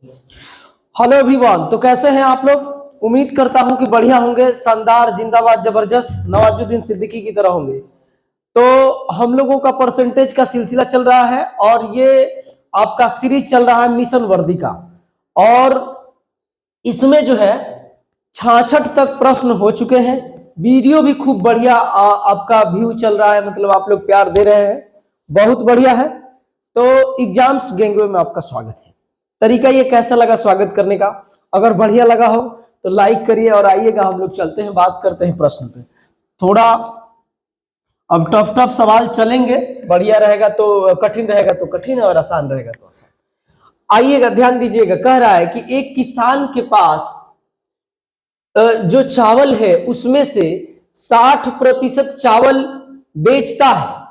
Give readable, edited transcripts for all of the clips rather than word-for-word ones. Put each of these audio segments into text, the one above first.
Hello everyone, तो कैसे हैं आप लोग। उम्मीद करता हूं कि बढ़िया होंगे, शानदार, जिंदाबाद, जबरदस्त, नवाजुद्दीन सिद्दीकी की तरह होंगे। तो हम लोगों का परसेंटेज का सिलसिला चल रहा है और ये आपका सीरीज चल रहा है मिशन वर्दी का। और इसमें जो है 66 तक प्रश्न हो चुके हैं। वीडियो भी खूब बढ़िया आपका व्यू चल रहा है, मतलब आप लोग प्यार दे रहे हैं, बहुत बढ़िया है। तो एग्जाम्स गैंगवे में आपका स्वागत है। तरीका ये कैसा लगा स्वागत करने का, अगर बढ़िया लगा हो तो लाइक करिए और आइएगा, हम लोग चलते हैं, बात करते हैं प्रश्न पे। थोड़ा अब टफ टफ सवाल चलेंगे, बढ़िया रहेगा तो कठिन रहेगा तो कठिन और आसान रहेगा तो आसान। आइएगा, ध्यान दीजिएगा। कह रहा है कि एक किसान के पास जो चावल है उसमें से 60% चावल बेचता है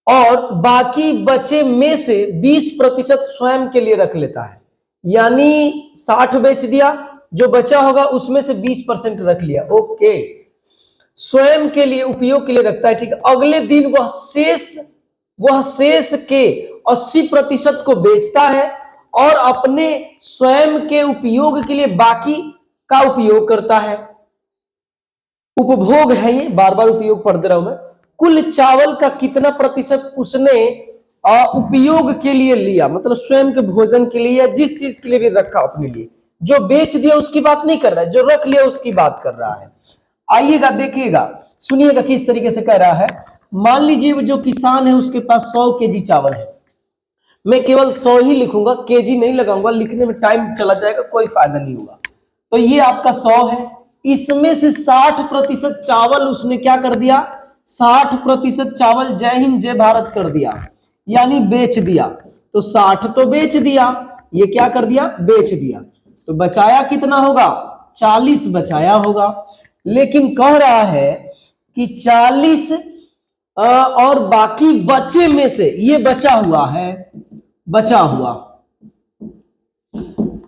और बाकी बचे में से 20% स्वयं के लिए रख लेता है। यानी 60 बेच दिया, जो बचा होगा उसमें से 20% रख लिया। ओके, स्वयं के लिए, उपयोग के लिए रखता है, ठीक है। अगले दिन वह शेष के 80% को बेचता है और अपने स्वयं के उपयोग के लिए बाकी का उपयोग करता है। उपभोग है ये, बार बार उपयोग पढ़ दे रहा हूं मैं। कुल चावल का कितना प्रतिशत उसने उपयोग के लिए लिया, मतलब स्वयं के भोजन के लिए या जिस चीज के लिए भी रखा अपने लिए। जो बेच दिया उसकी बात नहीं कर रहा है, जो रख लिया उसकी बात कर रहा है। आइएगा, देखिएगा, सुनिएगा किस तरीके से कह रहा है। मान लीजिए जो किसान है उसके पास 100 केजी चावल है। मैं केवल 100 ही लिखूंगा, केजी नहीं लगाऊंगा, लिखने में टाइम चला जाएगा, कोई फायदा नहीं होगा। तो ये आपका 100 है, इसमें से 60% चावल उसने क्या कर दिया, 60% चावल जय हिंद जय भारत कर दिया, यानी बेच दिया। तो 60 तो बेच दिया, ये क्या कर दिया, बेच दिया। तो बचाया कितना होगा, 40 बचाया होगा। लेकिन कह रहा है कि 40 और बाकी बचे में से, ये बचा हुआ है, बचा हुआ,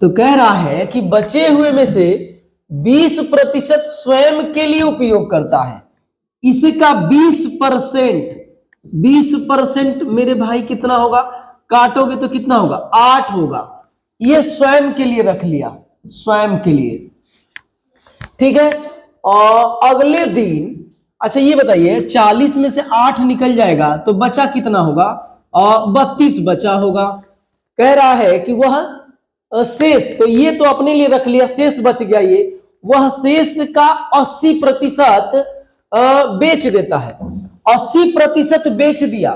तो कह रहा है कि बचे हुए में से 20% स्वयं के लिए उपयोग करता है। इसका 20% मेरे भाई कितना होगा, काटोगे तो कितना होगा, 8 होगा। ये स्वयं के लिए रख लिया, स्वयं के लिए, ठीक है। और अगले दिन, अच्छा ये बताइए, 40 में से 8 निकल जाएगा तो बचा कितना होगा, 32 बचा होगा। कह रहा है कि वह शेष, तो ये तो अपने लिए रख लिया, शेष बच गया, ये वह शेष का 80% बेच देता है। 80% बेच दिया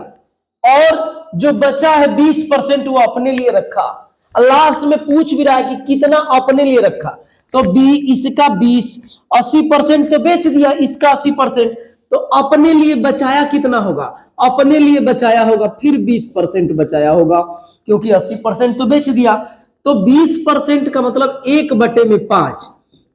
और जो बचा है 20% वो अपने लिए रखा। लास्ट में पूछ भी रहा है कि कितना अपने लिए रखा, तो इसका 20, 80% तो बेच दिया, इसका 80%, तो अपने लिए बचाया कितना होगा, अपने लिए बचाया होगा फिर 20% बचाया होगा, क्योंकि 80% तो बेच दिया। तो 20% का मतलब 1/5,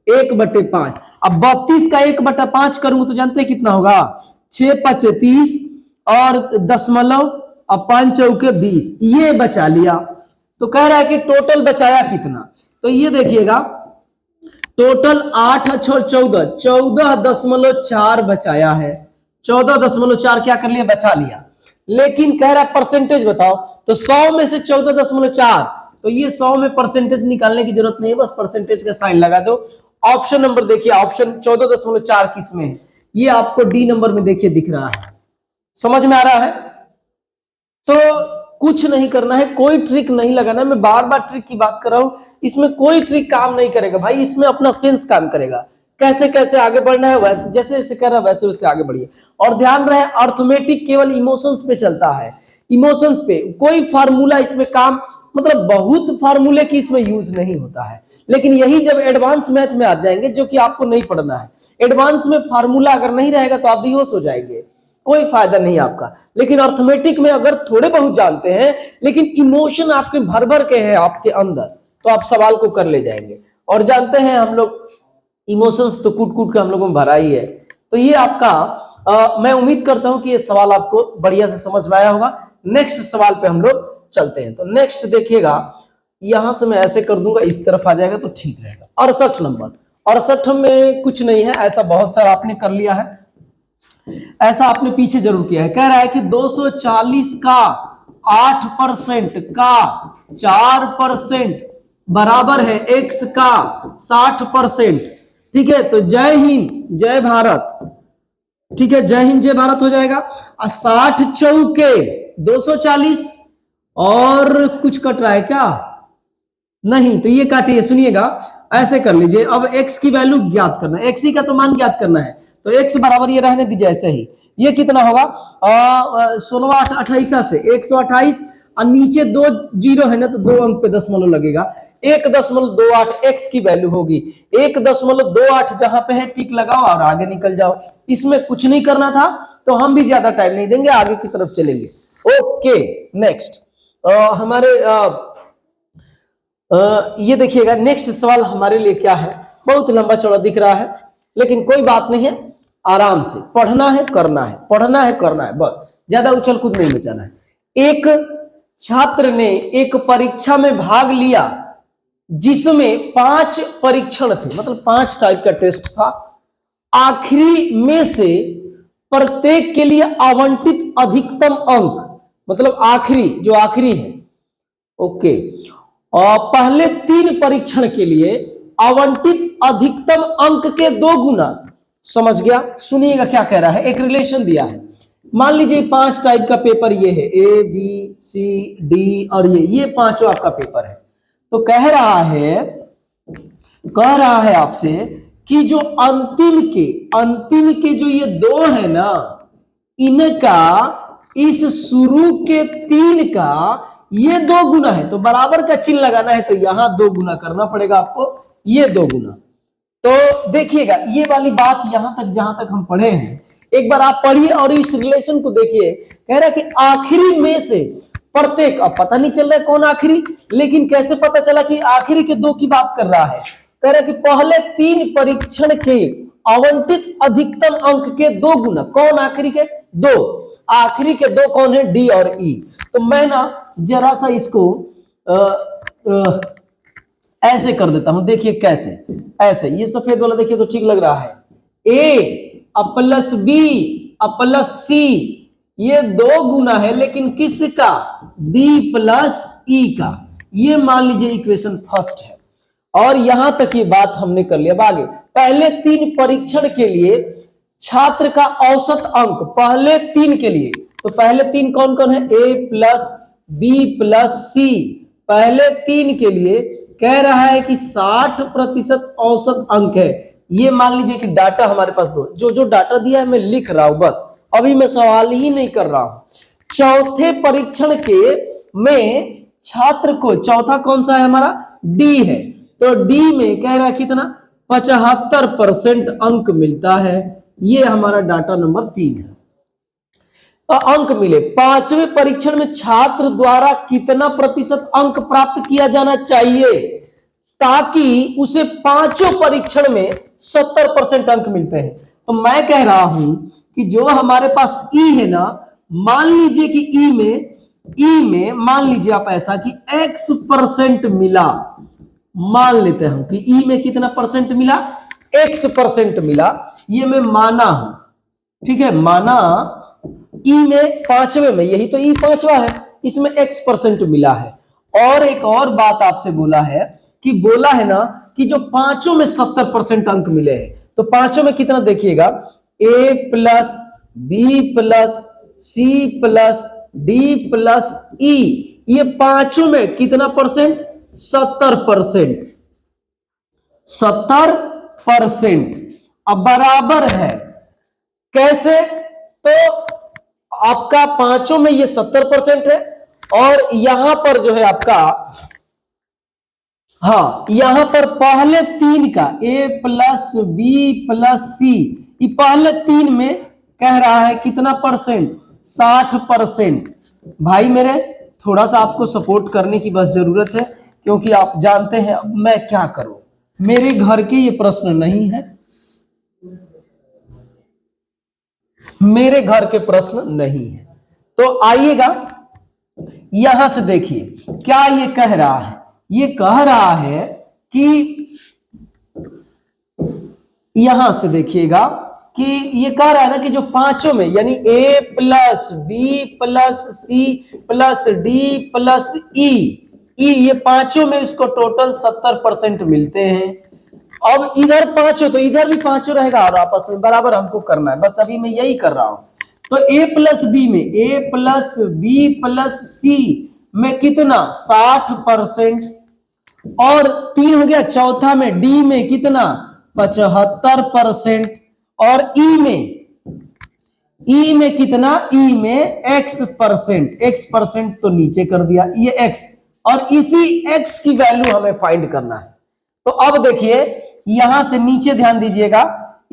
1/5। अब 32 का 1/5 करूंगा तो जानते हैं कितना होगा, 6×5 = 30 और दशमलव, अब 5 चौके 20, ये बचा लिया। तो कह रहा है कि टोटल बचाया कितना, तो ये देखिएगा, टोटल 8 और 14, 14.4 बचाया है। 14.4 क्या कर लिया, बचा लिया। लेकिन कह रहा है परसेंटेज बताओ, तो 100 में से 14.4, तो ये 100 में परसेंटेज निकालने की जरूरत नहीं है, बस परसेंटेज का साइन लगा दो। ऑप्शन नंबर देखिए, ऑप्शन 14.4 किस में है, ये आपको डी नंबर में देखिए दिख रहा है। समझ में आ रहा है। तो कुछ नहीं करना है, कोई ट्रिक नहीं लगाना है। मैं बार बार ट्रिक की बात कर रहा हूं, इसमें कोई ट्रिक काम नहीं करेगा भाई, इसमें अपना सेंस काम करेगा। कैसे कैसे आगे बढ़ना है, वैसे जैसे जैसे कर रहा है वैसे वैसे आगे बढ़िए। और ध्यान रहे, अर्थमेटिक केवल इमोशंस पे चलता है, इमोशंस पे, कोई फार्मूला इसमें काम, मतलब बहुत फार्मूले की इसमें यूज नहीं होता है। लेकिन यही जब एडवांस मैथ में आ जाएंगे, जो कि आपको नहीं पढ़ना है, एडवांस में फार्मूला अगर नहीं रहेगा तो आप बेहोश हो जाएंगे, कोई फायदा नहीं आपका। लेकिन अर्थमेटिक में अगर थोड़े बहुत जानते हैं, लेकिन इमोशन आपके भर भर के हैं आपके अंदर, तो आप सवाल को कर ले जाएंगे। और जानते हैं हम लोग, इमोशंस तो कूट कूट के हम लोगों में भरा ही है। तो ये आपका मैं उम्मीद करता हूं कि ये सवाल आपको बढ़िया से समझ में आया होगा। नेक्स्ट सवाल पे हम लोग चलते हैं। तो नेक्स्ट देखिएगा, यहां से मैं ऐसे कर दूंगा, इस तरफ आ जाएगा तो ठीक रहेगा। 68 नंबर, 68 में कुछ नहीं है, ऐसा बहुत सारा आपने कर लिया है, ऐसा आपने पीछे जरूर किया है। कह रहा है कि 240 का 8% का 4%, बराबर है x का 60%। ठीक है, तो जय हिंद जय भारत। ठीक है, जय हिंद जय भारत हो जाएगा। 60 चौके 240, और कुछ कट रहा है क्या? नहीं, तो ये काटिए, सुनिएगा, ऐसे कर लीजिए। अब x की वैल्यू ज्ञात करना है, x का तो मान ज्ञात करना है, तो x बराबर ये रहने दीजिए ऐसे ही। ये कितना होगा? 16 8 28 से 128, और नीचे 2 जीरो है ना, तो 2 अंक पे दशमलव लगेगा। 1.28 x की वैल्यू होगी। 1.28 जहां पे है टिक लगाओ और आगे निकल जाओ। इसमें कुछ नहीं करना था, तो हम भी ज्यादा टाइम नहीं देंगे, आगे की तरफ चलेंगे। ओके, नेक्स्ट हमारे ये देखिएगा, नेक्स्ट सवाल हमारे लिए क्या है, बहुत लंबा चौड़ा दिख रहा है, लेकिन कोई बात नहीं है, आराम से पढ़ना है करना है, पढ़ना है करना है, बस ज्यादा उछल कूद नहीं मचाना है। एक छात्र ने एक परीक्षा में भाग लिया जिसमें 5 परीक्षण थे, मतलब 5 टाइप का टेस्ट था। आखिरी में से प्रत्येक के लिए आवंटित अधिकतम अंक, मतलब आखिरी जो आखिरी है, ओके, और पहले 3 परीक्षण के लिए आवंटित अधिकतम अंक के 2 गुना। समझ गया? सुनिएगा क्या कह रहा है, एक रिलेशन दिया है। मान लीजिए 5 टाइप का पेपर ये है, A B C D और ये पांचों आपका पेपर है। तो कह रहा है आपसे कि जो अंतिम के जो ये 2 है ना, इनका इस शुरू के 3 का ये 2 गुना है, तो बराबर का चिन्ह लगाना है, तो यहां 2 गुना करना पड़ेगा आपको, ये 2 गुना। तो देखिएगा ये वाली बात यहां तक जहां तक हम पढ़े हैं, एक बार आप पढ़िए और इस रिलेशन को देखिए। कह रहा है कि आखिरी में से प्रत्येक, अब पता नहीं चल रहा है कौन आखिरी, लेकिन कैसे पता चला कि आखिरी के 2 की बात कर रहा है? कह रहा है कि पहले 3 परीक्षण के आवंटित अधिकतम अंक के 2 गुना। कौन आखिरी के 2? आखिरी के 2 कौन है? डी और ई। तो मैं ना जरा सा इसको ऐसे कर देता हूं, देखिए कैसे, ऐसे, ये सफेद वाला देखिए तो ठीक लग रहा है। ए प्लस बी प्लस सी, ये 2 गुना है, लेकिन किसका? डी प्लस ई का। ये मान लीजिए इक्वेशन फर्स्ट है, और यहां तक ये बात हमने कर लिया। अब आगे पहले 3 परीक्षण के लिए छात्र का औसत अंक, पहले 3 के लिए, तो पहले 3 कौन कौन है? ए प्लस बी प्लस सी। पहले 3 के लिए कह रहा है कि 60% औसत अंक है। ये मान लीजिए कि डाटा हमारे पास 2, जो डाटा दिया है मैं लिख रहा हूं, बस अभी मैं सवाल ही नहीं कर रहा हूं। चौथे परीक्षण के में छात्र को, चौथा कौन सा है हमारा? डी है, तो डी में कह रहा है कितना? 75% अंक मिलता है। ये हमारा डाटा नंबर 3 है। अंक मिले। 5वें परीक्षण में छात्र द्वारा कितना प्रतिशत अंक प्राप्त किया जाना चाहिए ताकि उसे 5 परीक्षण में 70% अंक मिलते हैं? तो मैं कह रहा हूं कि जो हमारे पास ई है ना, मान लीजिए कि ई में मान लीजिए आप ऐसा कि x% मिला, मान लेते हैं कि ई में कितना परसेंट मिला? x% मिला, ये मैं माना हूं, ठीक है, माना। ई में 5वें में, यही तो ई 5वां है, इसमें x% मिला है। और एक और बात आपसे बोला है कि बोला है ना कि जो 5 में 70% अंक मिले हैं, तो 5 में कितना देखिएगा? a plus B plus C plus D plus E, ये 5 में कितना परसेंट? 70%। 70% अब बराबर है, कैसे? तो आपका 5 में ये 70% है, और यहां पर जो है आपका, हाँ, यहां पर पहले 3 का a प्लस बी प्लस सी, ये पहले 3 में कह रहा है कितना परसेंट? 60%। भाई मेरे, थोड़ा सा आपको सपोर्ट करने की बस जरूरत है, क्योंकि आप जानते हैं अब मैं क्या करूं, मेरे घर के ये प्रश्न नहीं है, मेरे घर के प्रश्न नहीं है। तो आइएगा यहां से देखिए क्या ये कह रहा है। ये कह रहा है कि यहां से देखिएगा कि ये कह रहा है ना कि जो 5 में, यानी a plus B plus C plus D plus E, E, ये पांचों में उसको टोटल 70% मिलते हैं। अब इधर पांचों, तो इधर भी पांचों रहेगा और आपस में बराबर हमको करना है, बस अभी मैं यही कर रहा हूं। तो a प्लस बी में a प्लस बी प्लस सी में कितना 60%, और 3 हो गया। चौथा में डी में कितना 75%, और ई में कितना, ई में x% तो नीचे कर दिया ये x, और इसी x की वैल्यू हमें फाइंड करना है। तो अब देखिए यहां से नीचे ध्यान दीजिएगा,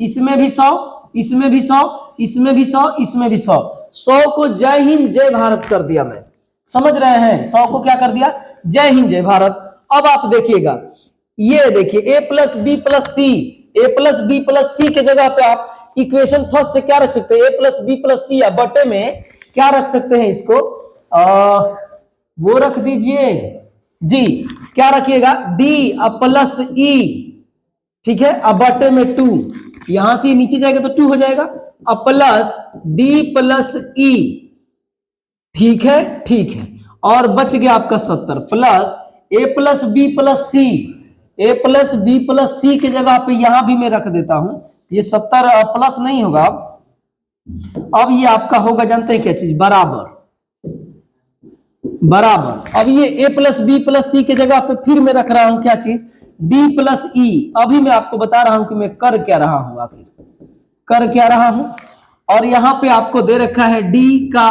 इसमें भी 100, इसमें भी 100, इसमें भी 100, इसमें भी 100, 100 को जय हिंद जय भारत कर दिया मैं, समझ रहे हैं, 100 को क्या कर दिया, जय हिंद जय भारत। अब आप देखिएगा, ये देखिए a plus B plus C, A plus B plus C के जगह पे आप इक्वेशन फर्स्ट से क्या रख सकते हैं, a प्लस बी प्लस सी, या बटे में क्या रख सकते हैं इसको, वो रख दीजिए जी, क्या रखिएगा d प्लस e, ठीक है, अब बटे में 2, यहां से नीचे जाएगा तो 2 हो जाएगा, अब प्लस d प्लस e, ठीक है, ठीक है, और बच गया आपका 70, plus a plus B plus C, a plus B plus C के जगह पे यहां भी मैं रख देता हूं, ये 70 प्लस नहीं होगा, अब ये आपका होगा, जानते हैं क्या चीज, बराबर, बराबर। अब ये a plus B plus C के जगह पे फिर मैं रख रहा हूं क्या चीज, d प्लस ई। अभी मैं आपको बता रहा हूं कि मैं कर क्या रहा हूं, आखिर कर क्या रहा हूं, और यहां पे आपको दे रखा है d का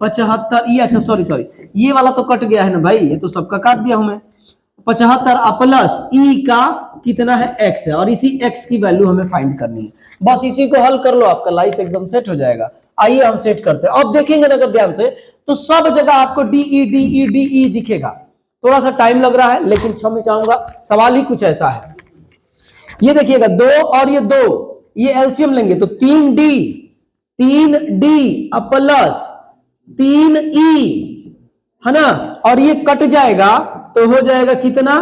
75, ये अच्छा सॉरी ये वाला तो कट गया है ना भाई, ये तो सबका काट दिया हूं मैं, 75 प्लस ई का कितना है x है, और इसी x की वैल्यू हमें फाइंड करनी है, बस इसी को हल कर लो, आपका लाइफ एकदम सेट हो जाएगा। आइए हम सेट करते हैं। अब देखेंगे अगर ध्यान से तो सब जगह आपको डी ई दिखेगा, थोड़ा सा टाइम लग रहा है लेकिन क्षमा चाहूंगा, सवाल ही कुछ ऐसा है। ये देखिएगा 2 और ये 2, ये एलसीएम लेंगे तो 3d प्लस 3e है ना, और ये कट जाएगा तो हो जाएगा कितना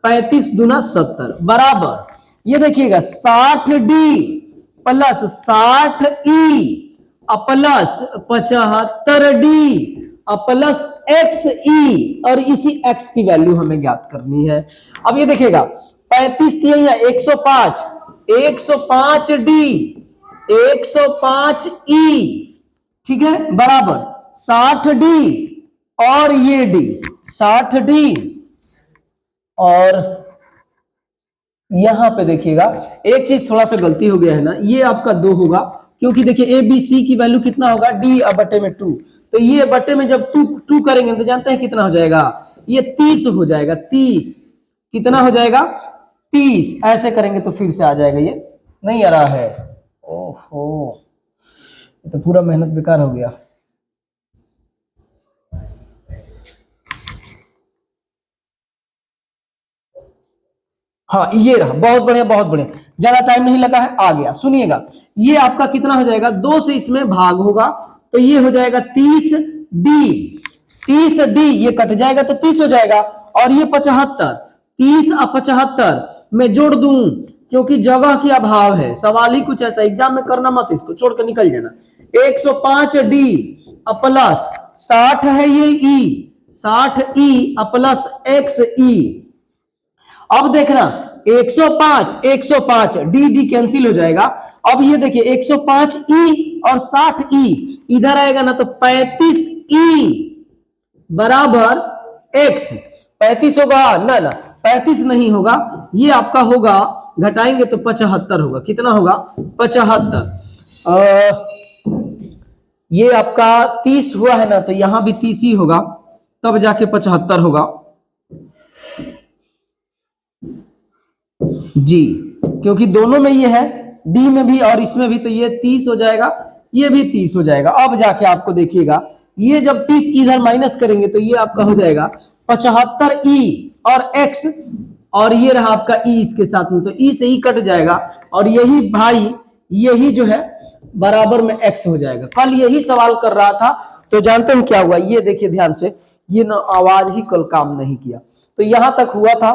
35 दूना 70 बराबर, ये देखिएगा 60d plus 60e plus 75d plus xe, और इसी x की वैल्यू हमें ज्ञात करनी है। अब ये देखिएगा 35 या 105, 105d 105e, ठीक है, बराबर 60d और ये d 60d, और यहां पे देखिएगा एक चीज थोड़ा सा गलती हो गया है ना, ये आपका 2 होगा, क्योंकि देखिए a b c की वैल्यू कितना होगा d बटे में 2, तो ये बटे में जब 2 करेंगे तो जानते हैं कितना हो जाएगा, ये 30 हो जाएगा, 30 कितना हो जाएगा 30, ऐसे करेंगे तो फिर से आ जाएगा, ये नहीं आ रहा है, ओहो तो पूरा मेहनत बेकार हो गया। हाँ ये रहा, बहुत बढ़िया बहुत बढ़िया, ज्यादा टाइम नहीं लगा है, आ गया। सुनिएगा ये आपका कितना हो जाएगा, 2 से इसमें भाग होगा तो ये हो जाएगा 30d, 30d ये कट जाएगा तो 30 हो जाएगा, और ये 75, 30 और 75 मैं जोड़ दूं क्योंकि जगह की अभाव है, सवाल ही कुछ ऐसा, एग्जाम में करना मत, इसको छोड़ कर निकल जाना। 105d प्लस 60 है ये e, 60e प्लस xe, अब देखना 105 डी कैंसिल हो जाएगा। अब ये देखिए 105e और 60e इधर आएगा ना तो 35e बराबर x, 35 होगा ना, 35 नहीं होगा, ये आपका होगा, घटाएंगे तो 75 होगा, कितना होगा 75, ये आपका 30 हुआ है ना, तो यहां भी 30 ही होगा, तब जाके 75 होगा जी, क्योंकि दोनों में ये है, डी में भी और इसमें भी, तो ये 30 हो जाएगा, ये भी 30 हो जाएगा। अब जाके आपको देखिएगा ये जब 30 इधर माइनस करेंगे तो ये आपका हो जाएगा 75e और x, और ये रहा आपका e इसके साथ में, तो e से ही कट जाएगा, और यही भाई यही जो है बराबर में x हो जाएगा। कल यही सवाल कर रहा था, तो जानते हैं क्या हुआ, ये देखिए ध्यान से, ये ना आवाज ही कल काम नहीं किया, तो यहां तक हुआ था,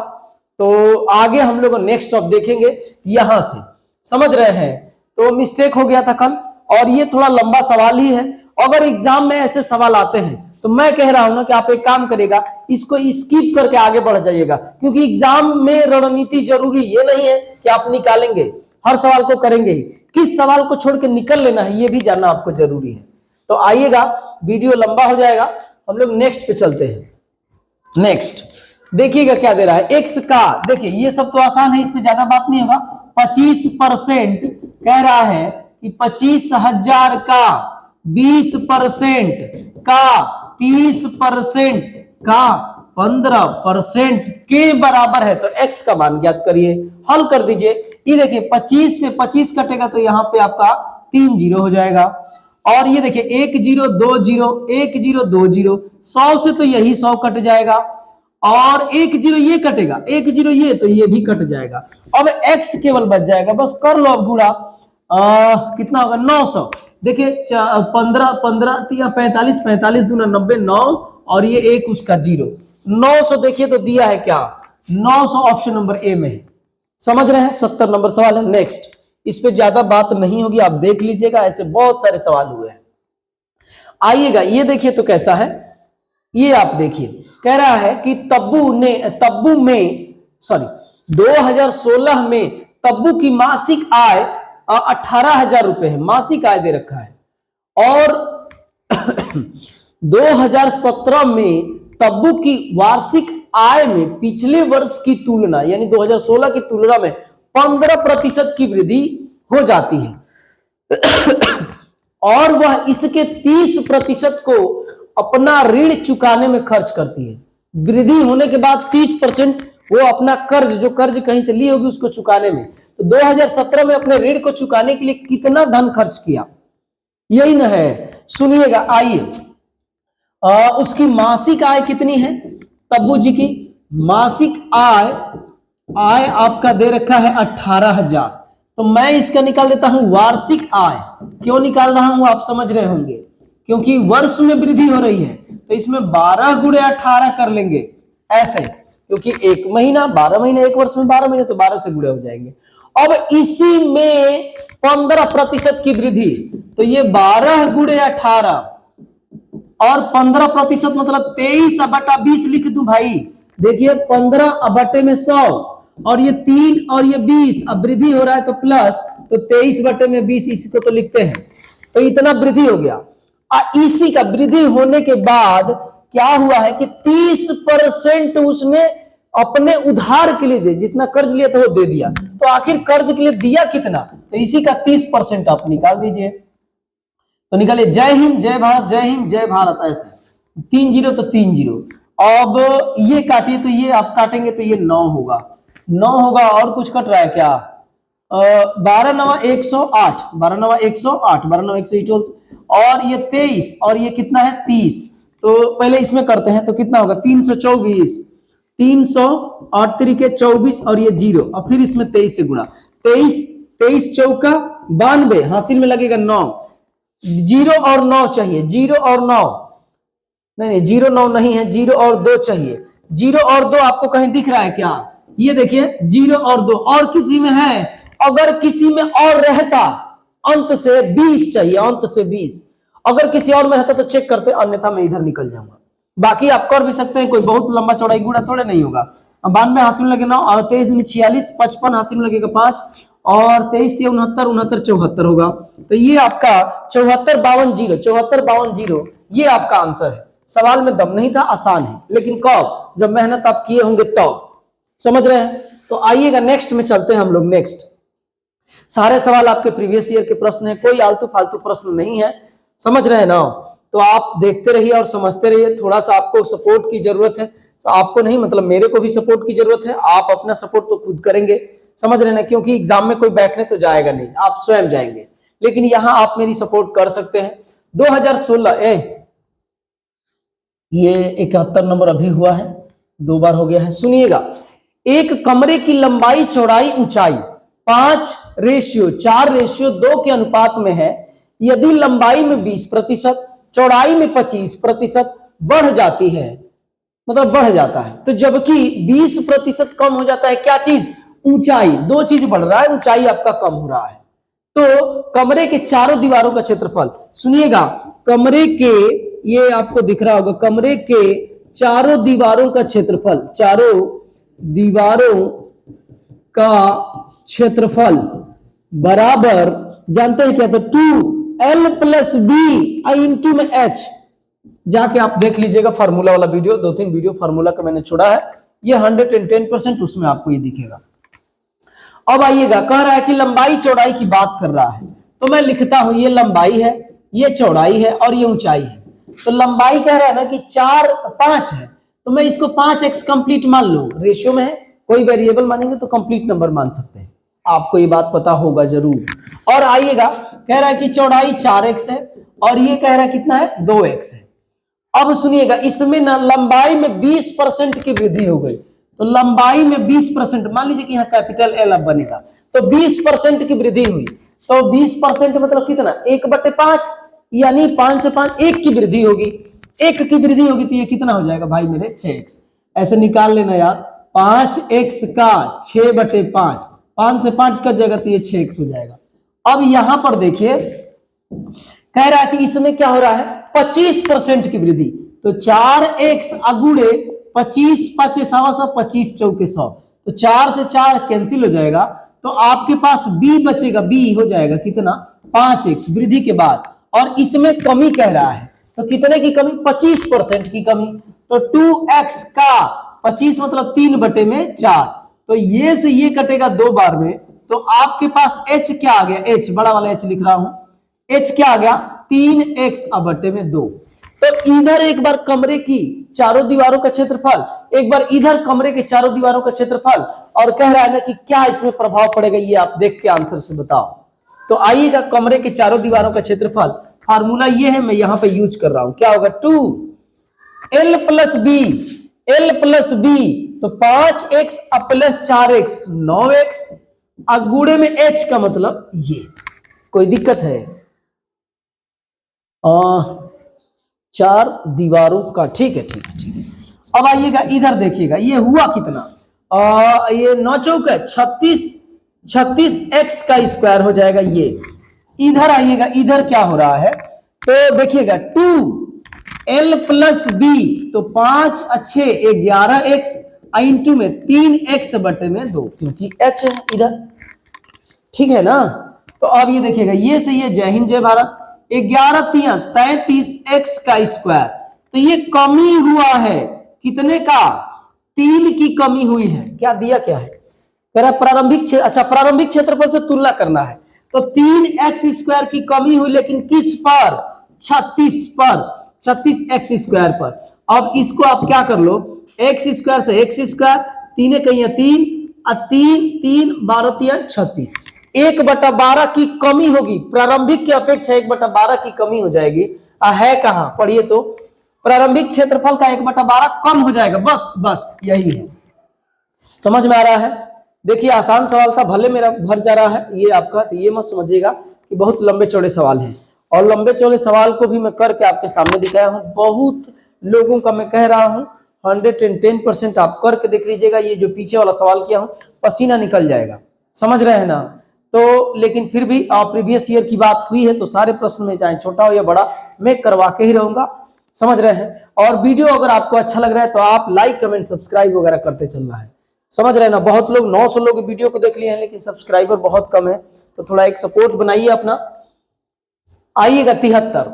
तो आगे हम लोग नेक्स्ट टॉप देखेंगे यहां से, समझ रहे हैं, तो मिस्टेक हो गया था कल, और ये थोड़ा लंबा सवाल ही है, अगर एग्जाम में ऐसे सवाल आते हैं तो मैं कह रहा हूं ना कि आप एक काम करेगा, इसको स्किप करके आगे बढ़ जाइएगा, क्योंकि एग्जाम में रणनीति जरूरी ये नहीं है कि आप निकालेंगे हर सवाल को करेंगे ही, किस सवाल को छोड़ के निकल लेना है ये भी जानना आपको जरूरी है। तो आइएगा, वीडियो लंबा हो जाएगा, हम लोग नेक्स्ट पे चलते हैं। नेक्स्ट देखिएगा क्या दे रहा है, एक्स का, देखिए ये सब तो आसान है, इसमें ज्यादा बात नहीं होगा। 25% कह रहा है कि 25,000 का 20% का 30% का 15% के बराबर है, तो x का मान ज्ञात करिए, हल कर दीजिए। ये देखिए 25 से 25 कटेगा तो यहाँ पे आपका 3 जीरो हो जाएगा, और ये देखिए 1 0 2 0 1 0 2 0, 100 से तो यही 100 कट जाएगा, और 1 0 ये कटेगा, 1 0 ये, तो ये भी कट जाएगा। अब x केवल बच जाएगा, बस कर लो अब गुणा, कितना होगा 900। देखिए 15 15 45 45 दूना 90 9, और ये एक उसका 0, 900 देखिए तो दिया है क्या, 900 ऑप्शन नंबर ए में है। समझ रहे हैं, 70 नंबर सवाल है। नेक्स्ट, इस पे ज्यादा बात नहीं होगी, आप देख लीजिएगा, ऐसे बहुत सारे सवाल हुए हैं। आइएगा, ये देखिए तो कैसा है, ये आप देखिए, कह रहा है कि तब्बू में 2016 में तब्बू की मासिक आय 18,000 रुपए है, मासिक आय दे रखा है, और 2017 में तब्बू की वार्षिक आय में पिछले वर्ष की तुलना यानी 2016 की तुलना में 15% की वृद्धि हो जाती है, और वह इसके 30% को अपना ऋण चुकाने में खर्च करती है। वृद्धि होने के बाद 30% वो अपना कर्ज, जो कर्ज कहीं से ली होगी उसको चुकाने में, तो 2017 में अपने ऋण को चुकाने के लिए कितना धन खर्च किया, यही ना है। सुनिएगा, आइए, उसकी मासिक आय कितनी है, तब्बू जी की मासिक आय आपका दे रखा है 18,000, तो मैं इसका निकाल देता हूं वार्षिक आय। क्यों निकाल रहा हूं आप समझ रहे होंगे, क्योंकि वर्ष में वृद्धि हो रही है, तो इसमें 12 गुणे 18 कर लेंगे ऐसे, क्योंकि एक महीना 12 महीने, एक वर्ष में 12 महीने, तो 12 से गुणे हो जाएंगे। अब इसी में 15% की वृद्धि, तो ये 12 गुणे 18 और 15% मतलब 23/20 लिख दूं भाई। देखिए 15 में 100 और ये 3 और ये 20, अब वृद्धि हो रहा है तो प्लस, तो 23/20 इसी को तो लिखते हैं, तो इतना वृद्धि हो गया। इसी का वृद्धि होने के बाद क्या हुआ है कि 30% उसने अपने उधार के लिए दे, जितना कर्ज लिया था वो दे दिया, तो आखिर कर्ज के लिए दिया कितना, तो इसी का 30% आप निकाल दीजिए। तो निकालिए, जय हिंद जय भारत, जय हिंद जय भारत, ऐसे 3 0 तो 3 0। अब ये काटिए, तो ये आप काटेंगे तो ये 9 होगा, 9 होगा, और कुछ कट रहा है क्या, 12 9 108, 12 9 108, 12 9 108, और ये 23, और ये कितना है 30, तो पहले इसमें करते हैं, तो कितना होगा 324, 308 तरीके 24, और ये 0, और फिर इसमें 23 से गुणा, 23 चौका 92, हासिल में लगेगा 9, 0 और 9 चाहिए, 0 और 9 नहीं 0 9 नहीं है, 0 और 2 चाहिए, 0 और 2 आपको कहीं दिख रहा है क्या, ये देखिए 0 और 2, और किसी में है, अगर किसी में और रहता अंत से 20 चाहिए, अंत से 20, अगर किसी और में रहता तो चेक करते, अन्यथा मैं इधर निकल जाऊंगा। बाकी आप कर भी सकते हैं, कोई बहुत लंबा चौड़ाई गुणा थोड़े नहीं होगा। 92 हासिल में लगेगा 9, और 23 46, 55 हासिल में लगेगा 5, और 23 69 69 74 होगा, तो ये आपका 74 52 0, 74 52 0 ये आपका आंसर है। सवाल में दम नहीं था, आसान है, लेकिन कब, जब मेहनत आप किए होंगे तब। समझ रहे हैं, तो आइएगा नेक्स्ट में चलते हैं हम लोग। नेक्स्ट सारे सवाल आपके प्रीवियस ईयर के प्रश्न है, कोई आलतू फालतू प्रश्न नहीं है, समझ रहे हैं ना, तो आप देखते रहिए और समझते रहिए। थोड़ा सा आपको सपोर्ट की जरूरत है, तो आपको नहीं मतलब मेरे को भी सपोर्ट की जरूरत है, आप अपना सपोर्ट तो खुद करेंगे, समझ रहे हैं ना, क्योंकि एग्जाम में कोई बैठने तो जाएगा नहीं, आप स्वयं जाएंगे, लेकिन यहां आप मेरी सपोर्ट कर सकते हैं। 2016 ये 71 नंबर अभी हुआ है, 2 बार हो गया है। सुनिएगा, एक कमरे की लंबाई चौड़ाई ऊंचाई 5:4:2 के अनुपात में है, यदि लंबाई में 20%, चौड़ाई में 25% बढ़ जाती है, मतलब बढ़ जाता है, तो जबकि 20% कम हो जाता है, क्या चीज, ऊंचाई, 2 चीज बढ़ रहा है, ऊंचाई आपका कम हो रहा है, तो कमरे के चारों दीवारों का क्षेत्रफल, सुनिएगा, कमरे के ये आपको दिख रहा होगा, कमरे के चारों दीवारों का क्षेत्रफल, चारों दीवारों का क्षेत्रफल बराबर, जानते हैं क्या, तो 2l प्लस बी इंटू में h। जाके आप देख लीजिएगा फार्मूला वाला वीडियो, 2-3 वीडियो फार्मूला का मैंने छोड़ा है, ये 110%, उसमें आपको ये दिखेगा। अब आइएगा, कह रहा है कि लंबाई चौड़ाई की बात कर रहा है, तो मैं लिखता हूं ये लंबाई है, ये चौड़ाई है और ये ऊंचाई है। तो लंबाई कह रहा है ना कि 5 है, तो मैं इसको 5x कंप्लीट मान लूं, रेशियो में है, कोई वेरिएबल मानेंगे तो कंप्लीट नंबर मान सकते हैं, आपको ये बात पता होगा जरूर। और आइएगा, कह रहा है कि चौड़ाई 4x है और ये कह रहा है कितना है, 2x है। अब सुनिएगा, इसमें ना लंबाई में 20% की वृद्धि हो गई, तो लंबाई में 20%, मान लीजिए कि यहाँ कैपिटल एल अब बनेगा, तो 20% की वृद्धि हुई, तो 20% मतलब कितना, 1/5, यानी 5 से 5 1 की वृद्धि होगी, 1 की वृद्धि होगी, तो ये कितना हो जाएगा भाई मेरे, 6x। ऐसे निकाल लेना यार, 5x का 6/5, 5 से 5 कट जाएगा तो ये 6x हो जाएगा। अब यहां पर देखिए, कह रहा है कि इसमें क्या हो रहा है, 25% की वृद्धि, तो 4x अगुड़े 25, 5 सवा 100, 25 चौके 100, तो 4 से 4 कैंसिल हो जाएगा, तो आपके पास b बचेगा, b हो जाएगा कितना, 5x वृद्धि के बाद। और इसमें कमी कह रहा है, तो कितने की कमी, 25% की कमी, तो 2x का 25 मतलब 3/4, तो ये से ये कटेगा 2 बार में, तो आपके पास h क्या आ गया, h बड़ा वाला h लिख रहा हूं, h क्या आ गया, 3x/2। तो इधर एक बार कमरे की चारों दीवारों का क्षेत्रफल, एक बार इधर कमरे के चारों दीवारों का क्षेत्रफल, और कह रहा है ना कि क्या इसमें प्रभाव पड़ेगा, ये आप देख के आंसर से बताओ। तो आइएगा, कमरे के चारों दीवारों का क्षेत्रफल, फार्मूला ये है, मैं यहां पे यूज कर रहा हूं, क्या होगा, 2l plus B, l plus B, तो 5x प्लस 4x 9x, अगुड़े में h का मतलब ये, कोई दिक्कत है, 4 दीवारों का, ठीक है, ठीक है, ठीक है। अब आइएगा इधर देखिएगा, ये हुआ कितना, ये 9 चौक है 36, 36x का स्क्वायर हो जाएगा ये। इधर आइएगा, इधर क्या हो रहा है, तो देखिएगा 2l प्लस बी, तो 5 अच्छे 11x इंटू में 3x/2, क्योंकि h है इधर, ठीक है ना। तो अब ये देखिएगा, ये सही है, जय हिंद जय भारत, 11×3 33x का स्क्वायर, तो ये कमी हुआ है, कितने का, 3 की कमी हुई है, क्या दिया, क्या है, कह रहा प्रारंभिक, अच्छा प्रारंभिक क्षेत्रफल से तुलना करना है, तो 3x² की कमी हुई, लेकिन किस पर, 36 पर, 36x² पर। अब इसको आप क्या कर लो, x² से x², 3 कहीं 3, 3 3 12 3 36, 1/12 की कमी होगी, प्रारंभिक की अपेक्षा 1/12 की कमी हो जाएगी। है कहां, पढ़िए तो, प्रारंभिक क्षेत्रफल का 1/12 कम हो जाएगा, बस बस यही है, समझ में आ रहा है। देखिए आसान सवाल था, भले मेरा भर जा रहा है ये आपका, तो ये मत समझिएगा कि बहुत लंबे चौड़े सवाल हैं, और लंबे चौड़े सवाल को भी मैं करके आपके सामने दिखाया हूं, बहुत लोगों का मैं कह रहा हूं 110% आप करके देख लीजिएगा। ये जो पीछे वाला सवाल किया हूं, पसीना निकल जाएगा, समझ रहे हैं ना। तो लेकिन फिर भी प्रीवियस ईयर की बात हुई है, तो सारे प्रश्न में चाहे छोटा हो या बड़ा मैं करवा के ही रहूंगा, समझ रहे हैं। और वीडियो अगर आपको अच्छा लग रहा है तो आप लाइक कमेंट सब्सक्राइब वगैरह करते चलना है, समझ रहे हैं ना। बहुत लोग 900 लोग वीडियो को देख लिए हैं, लेकिन सब्सक्राइबर बहुत कम है, तो थोड़ा एक सपोर्ट बनाइए अपना। आइएगा 73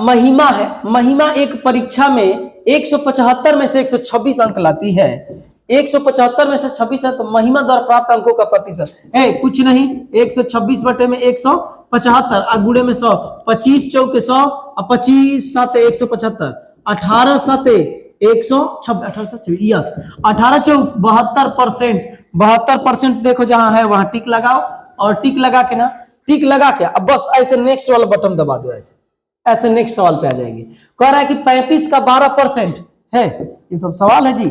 महिमा है, महिमा एक परीक्षा में 175 में से 126 अंक लाती है, 175 में से 26 है, तो महिमा द्वारा प्राप्त अंकों का प्रतिशत है कुछ नहीं, 126 बटे में 175, अगुड़े में 100, 25 चौके 100, 25 7 175, 18 7 126, 18 चौक 72%, 72% देखो जहां है वहां टिक लगाओ, और टिक लगा के ना, टिक लगा के अब बस ऐसे नेक्स्ट वाला बटन दबा दो, ऐसे नेक्स्ट सवाल पे आ जाएंगे। कह रहा है कि 35 का 12% है, ये सब सवाल है जी,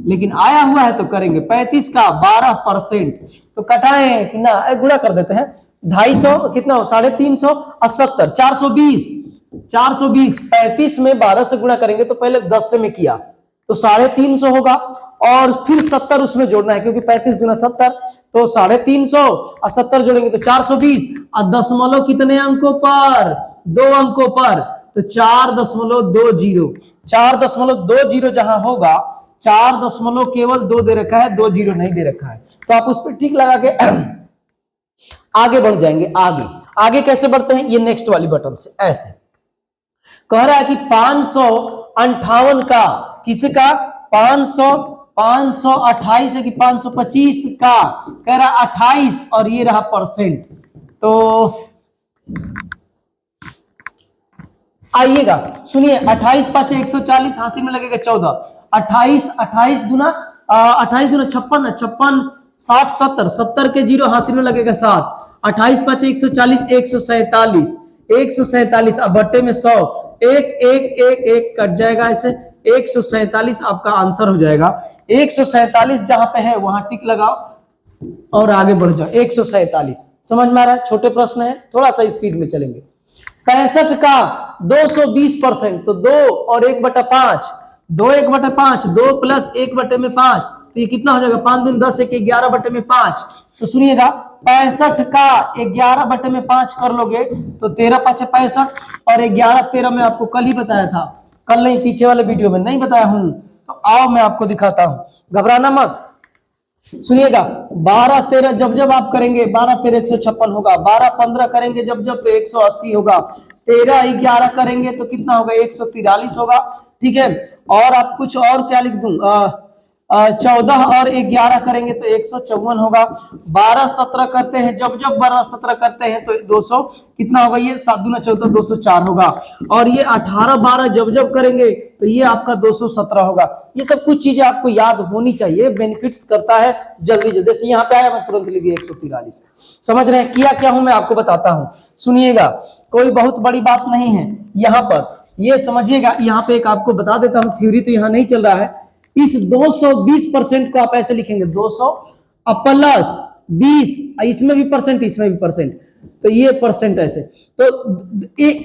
लेकिन आया हुआ है तो करेंगे। 35 का 12%, तो कटाए कि ना, गुणा कर देते हैं, 250 कितना हो, 350 और 70, 420, 420, 35 में 12 से गुणा करेंगे, तो पहले 10 से में किया तो 350 होगा, और फिर 70 उसमें जोड़ना है, क्योंकि 35 गुना 70, तो 350 और 70 जोड़ेंगे तो 420, और दशमलव कितने अंकों पर, 2 अंकों पर, तो 4.20, 4.20 जहां होगा, 4 केवल 2 दे रखा है, 2 जीरो नहीं दे रखा है, तो आप उस पर टिक लगा के आगे बढ़ जाएंगे। आगे कैसे बढ़ते हैं, ये नेक्स्ट वाली बटन से ऐसे कह रहा है कि 558 का, किसका, 528 है कि 525 का, कह रहा 28 और ये रहा परसेंट। तो आइएगा सुनिए, 28 5 140, हासिल में लगेगा 14, 28 दूना 56, 60 70, 70 के जीरो हासिल में लगेगा 7, 28 5 140, 147, 147 अब बट्टे में 100, एक कट जाएगा ऐसे, 147 आपका आंसर हो जाएगा। 147 जहां पे है वहां टिक लगाओ और आगे बढ़ जाओ। 147 समझ में आ रहा है, छोटे प्रश्न है, थोड़ा सा स्पीड में चलेंगे। 65 का 220%, तो 2 और 1/5, 2 1/5, 2 प्लस 1/5, तो ये कितना हो जाएगा, 5 दिन 10, 1 11/5। तो सुनिएगा 65 का 11/5 कर लोगे तो 13 5 65 और 11 13 में आपको कल ही बताया था, कल नहीं पीछे वाले वीडियो में नहीं बताया हूं, तो आओ मैं आपको दिखाता हूं, घबराना मत। सुनिएगा 12 13 जब आप करेंगे, 12 13 156 होगा, 12 15 करेंगे जब तो 180 होगा, 13 11 करेंगे तो कितना होगा, 143 होगा। ठीक है, और आप कुछ और क्या लिख दूं, 14 और 11 करेंगे तो 154 होगा, 12 17 करते हैं जब 12 17 करते हैं तो 200 कितना होगा, ये 7 दूना 14 204 होगा, और ये 18 12 जब करेंगे तो ये आपका 217 होगा। ये सब कुछ चीजें आपको याद होनी चाहिए, बेनिफिट्स करता है जल्दी जल्दी। जैसे यहाँ पे आया मैं तुरंत लिख दिया 143। समझ रहे हैं किया क्या हूं, मैं आपको बताता हूं, सुनिएगा कोई बहुत बड़ी बात नहीं है यहाँ पर, ये समझिएगा। यहाँ पे एक आपको बता देता हूँ, थ्योरी तो यहाँ नहीं चल रहा है। इस 220% को आप ऐसे लिखेंगे, 200 प्लस 20, इसमें भी परसेंट इसमें भी परसेंट, तो ये परसेंट ऐसे, तो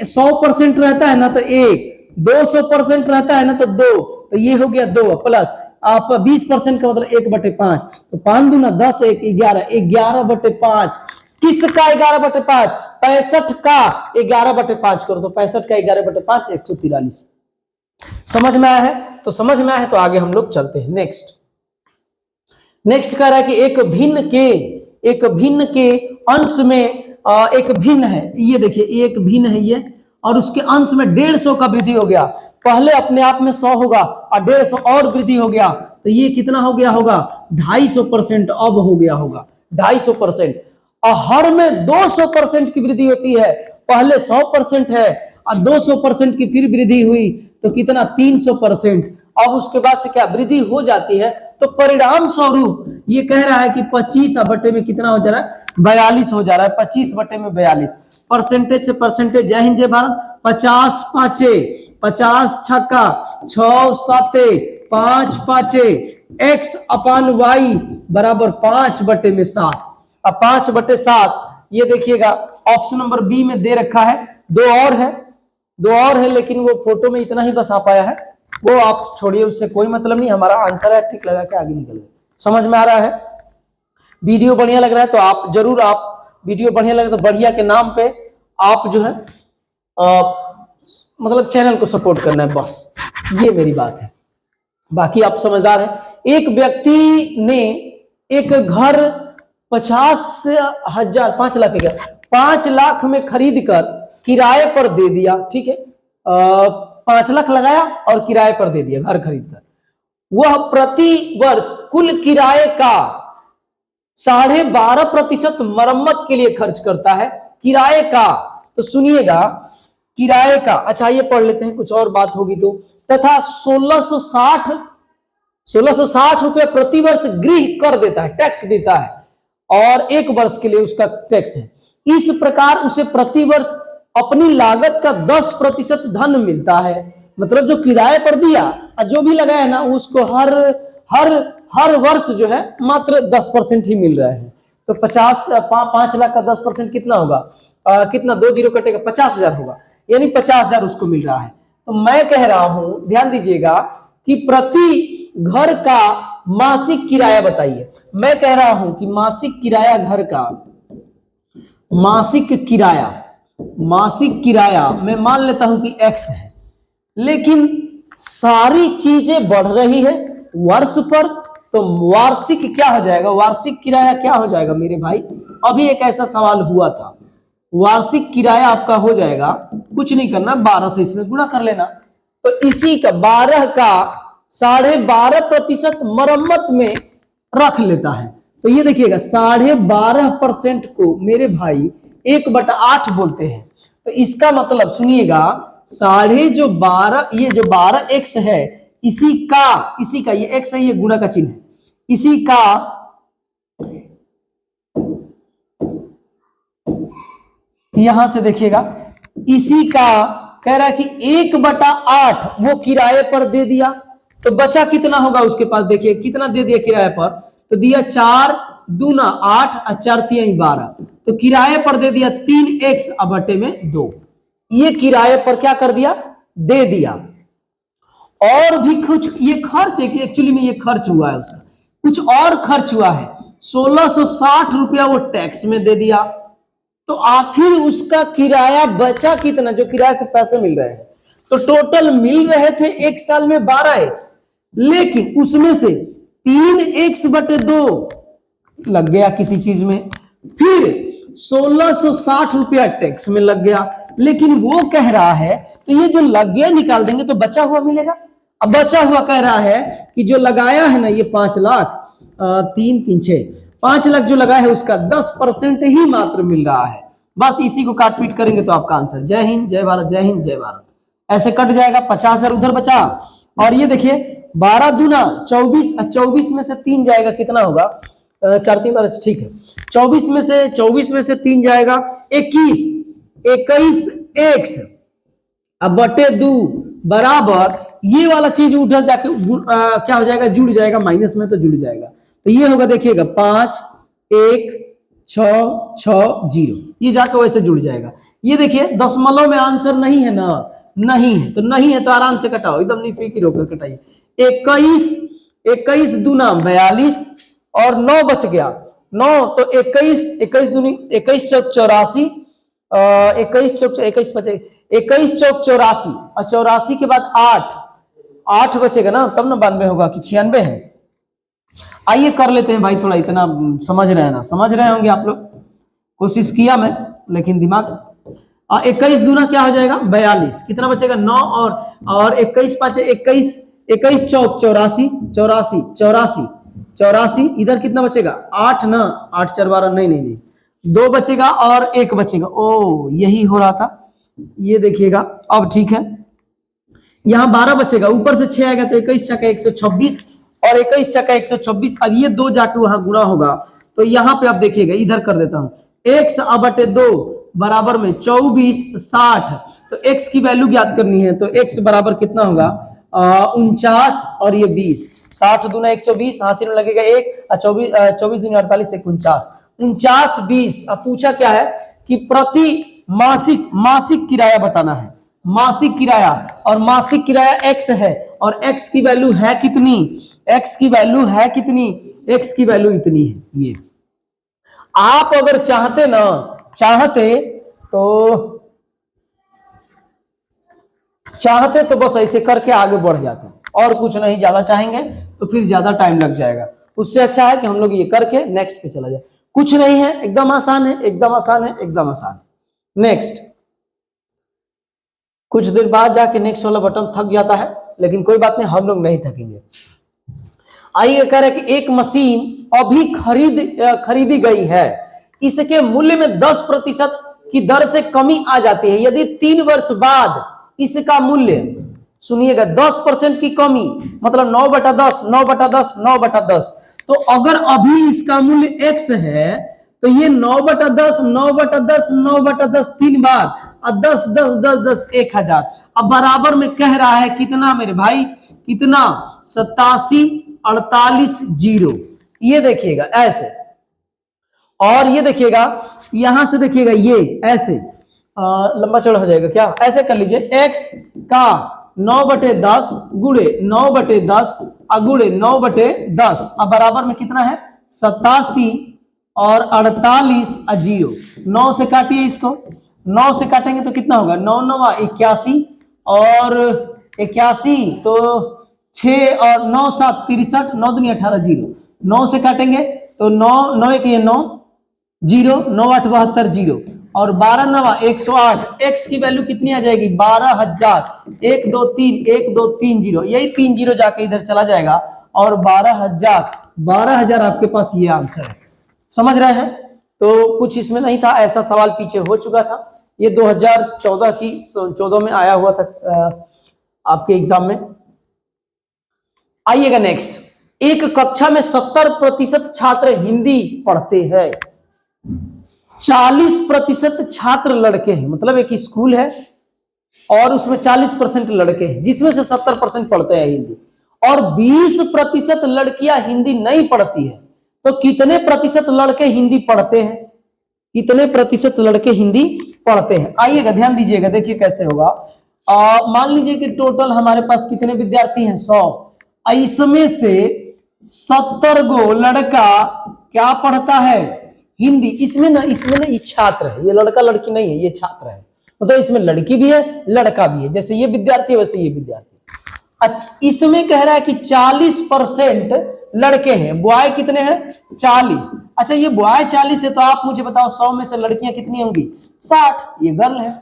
100% रहता है ना तो 1, 200% रहता है ना तो 2, तो ये हो गया 2 प्लस आप 20% का मतलब 1/5, तो 5 दूना 10 1 11, 11/5 किसका 11/5, 65 का 11/5 करो तो 65 का 11/5 143। समझ में आया है, तो समझ में आया है तो आगे हम लोग चलते हैं। नेक्स्ट कह रहा है कि एक भिन्न के अंश में एक भिन्न है, ये देखिए एक भिन्न है ये, और उसके अंश में 150 का वृद्धि हो गया। पहले अपने आप में 100 होगा और 150 और वृद्धि हो गया, तो ये कितना हो गया होगा, 250% अब हो गया होगा 250%। और हर में 200% की वृद्धि होती है, पहले 100% है और 200% की फिर वृद्धि हुई तो कितना 300%। अब उसके बाद से क्या वृद्धि हो जाती है, तो परिणाम स्वरूप ये कह रहा है कि 25 बटे में कितना हो जा रहा है, 42 हो जा रहा है, 25 बटे में 42। परसेंटेज से परसेंटेज, जय हिंद जय भारत। 50 5 50 छक्का 6 7 5 5 x अपान y बराबर 5/7। अब 5/7 ये देखिएगा ऑप्शन नंबर बी में दे रखा है, दो और है लेकिन वो फोटो में इतना ही बस आ पाया है, वो आप छोड़िए, उससे कोई मतलब नहीं, हमारा आंसर है, ठीक लगा के आगे निकल गए। समझ में आ रहा है, वीडियो बढ़िया लग रहा है तो आप जरूर, आप वीडियो बढ़िया लगे तो बढ़िया के नाम पे आप जो है मतलब चैनल को सपोर्ट करना है, बस ये मेरी बात है, बाकी आप समझदार हैं। एक व्यक्ति ने एक घर 5 लाख में खरीद कर किराए पर दे दिया, ठीक है, 5 लाख लगाया और किराए पर दे दिया घर खरीद कर। वह प्रति वर्ष कुल किराए का 12.5% मरम्मत के लिए खर्च करता है, किराए का। तो सुनिएगा किराए का, अच्छा ये पढ़ लेते हैं, कुछ और बात होगी तो। तथा 1660 रुपए प्रति वर्ष गृह कर देता है, टैक्स देता है, और 1 वर्ष के लिए उसका टैक्स है। इस प्रकार उसे प्रति वर्ष अपनी लागत का 10% धन मिलता है। मतलब जो किराए पर दिया और जो भी लगाया ना, उसको हर वर्ष जो है मात्र 10% ही मिल रहा है। तो 5 लाख का 10% कितना होगा, कितना 2 जीरो कटेगा, 50,000 होगा, यानी 50,000 उसको मिल रहा है। तो मैं कह रहा हूं, ध्यान दीजिएगा कि प्रति घर का मासिक किराया बताइए। मैं कह रहा हूं कि मासिक किराया, घर का मासिक किराया मासिक किराया मैं मान लेता हूं कि x है, लेकिन सारी चीजें बढ़ रही है वर्ष पर, तो वार्षिक क्या हो जाएगा, वार्षिक किराया क्या हो जाएगा मेरे भाई। अभी एक ऐसा सवाल हुआ था, वार्षिक किराया आपका हो जाएगा, कुछ नहीं करना, 12 से इसमें गुणा कर लेना। तो इसी का 12 का 12.5% मरम्मत में रख लेता है। तो ये देखिएगा 12.5% को मेरे भाई 1/8 बोलते हैं। तो इसका मतलब सुनिएगा, जो 12x है, इसी का ये x है, ये गुणा का चिन्ह है, इसी का यहां से देखिएगा, इसी का कह रहा है कि 1/8 वो किराए पर दे दिया, तो बचा कितना होगा उसके पास, देखिए कितना दे दिया किराए पर, तो दिया 4 दूना 8 और 4 तिहाई 12, तो किराए पर दे दिया 3x बटे में 2। ये किराए पर क्या कर दिया, दे दिया। और भी कुछ ये खर्च है कि एक्चुअली में ये खर्च हुआ है उसका, कुछ और खर्च हुआ है, 1660 रुपया वो टैक्स में दे दिया। तो आखिर उसका किराया बचा कितना, जो किराए से पैसे मिल रहे हैं, तो टोटल मिल रहे थे एक साल में 12x, लेकिन उसमें से 3x बटे 2 लग गया किसी चीज में, फिर 1660 रुपया टैक्स में लग गया। लेकिन वो कह रहा है तो ये जो लग गया निकाल देंगे तो बचा हुआ मिलेगा। अब बचा हुआ कह रहा है कि जो लगाया है ना ये 5 लाख 3 3 6 5 लाख जो लगाया है उसका 10% ही मात्र मिल रहा है। बस इसी को काट पीट करेंगे तो आपका आंसर जय हिंद जय भारत, जय हिंद जय भारत ऐसे कट जाएगा। 50,000 उधर बचा। और ये देखिए 12 दूना 24, 24 में से 3 जाएगा, कितना होगा 4 3 12, ठीक है, 24 में से 3 जाएगा 21, 21x अब बटे 2 बराबर ये वाला चीज उधर जाके क्या हो जाएगा, जुड़ जाएगा, माइनस में तो जुड़ जाएगा। तो ये होगा देखिएगा 5 1 6 6 0, ये जाकर वैसे जुड़ जाएगा। ये देखिए दशमलव में आंसर नहीं है ना, नहीं है तो नहीं है, तो आराम से कटाओ, एकदम निफिकिर होकर कटाइए। 21 दूना 42 और 9 बच गया 9, तो 21 दूनी 21 चौक 84, 21 चौक 21 बचे 21 चौक 84 और 84 के बाद 8 बचेगा ना, तब ना 92 होगा कि 96 है। आइए कर लेते हैं भाई, थोड़ा इतना समझ रहे हैं ना, समझ रहे होंगे आप लोग, कोशिश किया मैं लेकिन दिमाग 21 दूना क्या हो जाएगा 42, कितना बचेगा 9 और 21 पाँच 21 21 चौक 84 84 84 84, इधर कितना बचेगा 8 ना, 8 4 12 नहीं 2 बचेगा और 1 बचेगा। ओ यही हो रहा था, ये देखिएगा अब ठीक है, यहाँ 12 बचेगा, ऊपर से 6 आएगा तो 21 छक्का 126 और 21 छक्का 126 और ये 2 जाके वहां गुणा होगा। तो यहाँ पे आप देखिएगा, इधर कर देता हूँ, x बटे 2 बराबर में 24 60, तो x की वैल्यू ज्ञात करनी है, तो x बराबर कितना होगा 49 और ये 20, 60 दूना 120, हासिल में लगेगा 1 और 24 दूना 48 49 20। अब पूछा क्या है कि प्रति मासिक किराया बताना है, मासिक किराया, और मासिक किराया x है और x की वैल्यू है कितनी, x की वैल्यू है कितनी, x की वैल्यू इतनी है। ये आप अगर चाहते तो बस ऐसे करके आगे बढ़ जाते, और कुछ नहीं, ज्यादा चाहेंगे तो फिर ज्यादा टाइम लग जाएगा। उससे अच्छा है कि हम लोग ये करके नेक्स्ट पे चला जाए। कुछ नहीं है, एकदम आसान है, एकदम आसान है, एकदम आसान। नेक्स्ट, कुछ देर बाद जाके नेक्स्ट वाला बटन थक जाता है, लेकिन कोई बात नहीं, हम लोग नहीं थकेंगे। आइए कह रहे कि एक मशीन अभी खरीदी गई है, इसके मूल्य में 10% की दर से कमी आ जाती है, यदि 3 वर्ष बाद इसका मूल्य, सुनिएगा 10% की कमी मतलब 9/10 9/10 9/10, तो अगर अभी इसका मूल्य x है तो ये 9/10 9/10 9/10 3 बार और 10 10 10 10 1000। अब बराबर में कह रहा है कितना मेरे भाई, कितना 87 48 0। ये देखिएगा ऐसे, और ये देखिएगा यहां से देखिएगा ये ऐसे लंबा चौड़ा हो जाएगा, क्या ऐसे कर लीजिए, x का 9/10 गुणे 9/10 गुणे 9/10 अब बराबर में कितना है 87 और 48 0। 9 से काटिए इसको, 9 से काटेंगे तो कितना होगा, 9 9 81 और 81 तो 6 और 9 7 63, 9 दूनी 18 जीरो, 9 से काटेंगे तो 9 9 1 ये 9 जीरो, 9 8 72 जीरो और 12 9 108। एक्स की वैल्यू कितनी आ जाएगी 12,000, 1 2 3 1 2 3 जीरो, यही 3 जीरो जाके इधर चला जाएगा और 12,000 आपके पास ये आंसर है। समझ रहे हैं? तो कुछ इसमें नहीं था, ऐसा सवाल पीछे हो चुका था, ये 2014 में आया हुआ था आपके एग्जाम में। आइएगा नेक्स्ट, एक कक्षा में 70% छात्र हिंदी पढ़ते हैं, 40% छात्र लड़के हैं, मतलब एक स्कूल है और उसमें 40% लड़के हैं जिसमें से 70% पढ़ते हैं हिंदी, और 20% लड़कियां हिंदी नहीं पढ़ती है। तो कितने प्रतिशत लड़के हिंदी पढ़ते हैं, कितने प्रतिशत लड़के हिंदी पढ़ते हैं? आइएगा ध्यान दीजिएगा, देखिए कैसे होगा। मान लीजिए कि टोटल हमारे पास कितने विद्यार्थी हैं 100, इसमें से 70 गो लड़का क्या पढ़ता है हिंदी। इसमें ना ये छात्र है, ये लड़का लड़की नहीं है, ये छात्र है, मतलब इसमें लड़की भी है लड़का भी है, जैसे ये विद्यार्थी है वैसे ये विद्यार्थी। अच्छा, इसमें कह रहा है कि 40% लड़के हैं, बॉय कितने हैं 40। अच्छा ये बॉय 40 है तो आप मुझे बताओ 100 में से लड़कियां कितनी होंगी 60, ये गर्ल है।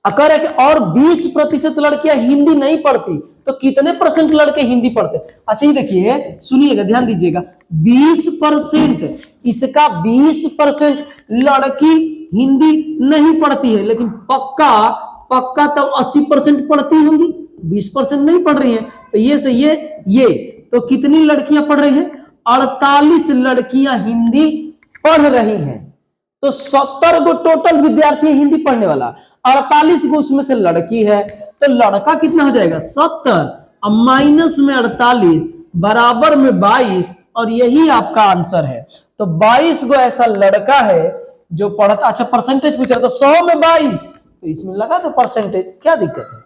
अगर है कि और 20% लड़कियां हिंदी नहीं पढ़ती तो कितने परसेंट लड़के हिंदी पढ़ते? अच्छा ये देखिए सुनिएगा ध्यान दीजिएगा, 20%, इसका 20% लड़की हिंदी नहीं पढ़ती है, लेकिन पक्का तो 80% पढ़ती होंगी, 20% नहीं पढ़ रही है। तो ये से ये तो कितनी लड़कियां पढ़ रही हैं 48 लड़कियां हिंदी पढ़ रही हैं। तो 70 गो टोटल विद्यार्थी हिंदी पढ़ने वाला, 48 गो उसमें से लड़की है, तो लड़का कितना हो जाएगा 70 और माइनस में 48 बराबर में 22, और यही आपका आंसर है। तो 22 गो ऐसा लड़का है जो पढ़ता। अच्छा परसेंटेज पूछ रहा था, 100 में 22, तो इसमें लगा तो परसेंटेज, क्या दिक्कत है?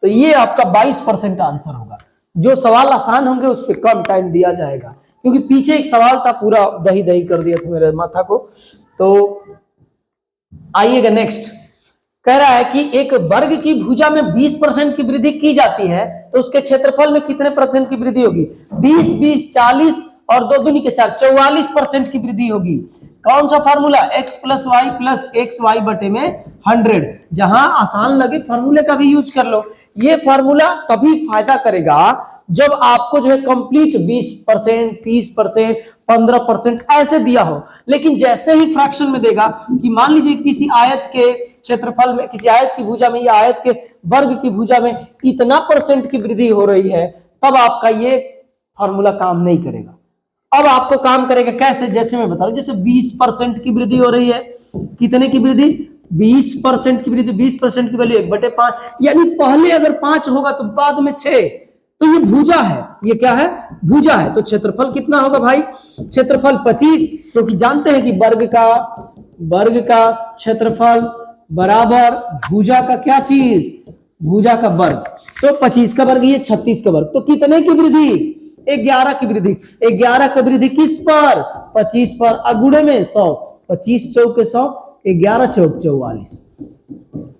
तो ये आपका 22% आंसर होगा। जो सवाल आसान होंगे उस पर कम टाइम दिया जाएगा, क्योंकि पीछे एक सवाल था पूरा दही कर दिया था मेरे माथा को। तो आइएगा नेक्स्ट, कह रहा है कि एक वर्ग की भुजा में 20% की वृद्धि की जाती है तो उसके क्षेत्रफल में कितने परसेंट की वृद्धि होगी? 20 20 40 और 2 दूनी के 4, 44% की वृद्धि होगी। कौन सा formula? x plus Y plus X Y बटे में 100। जहां आसान लगे फार्मूले का भी यूज कर लो। ये फार्मूला तभी फायदा करेगा जब आपको जो है कंप्लीट 20%, 30%, 15% ऐसे दिया हो। लेकिन जैसे ही फ्रैक्शन में देगा कि मान लीजिए किसी आयत के क्षेत्रफल में, किसी आयत की भुजा में या आयत के वर्ग की भुजा में इतना परसेंट की वृद्धि हो रही है, तब आपका ये फॉर्मूला काम नहीं करेगा। अब आपको काम करेगा कैसे? जैसे मैं बता रहा हूं, जैसे 20% की वृद्धि हो रही है, कितने की वृद्धि? 20% की वृद्धि, 20% की वैल्यू 1/5, यानी पहले अगर 5 होगा तो बाद में 6। तो ये भुजा है, ये क्या है? भुजा है। तो क्षेत्रफल कितना होगा भाई? क्षेत्रफल 25, क्योंकि जानते हैं कि वर्ग का क्षेत्रफल बराबर भुजा का क्या चीज? भुजा का वर्ग। तो 25 का वर्ग, ये 36 का वर्ग। तो कितने की वृद्धि? 11 की वृद्धि। 11 की वृद्धि किस पर? 25 पर, अगुणे में 100, 25 चौके 100, 11 चौक 44,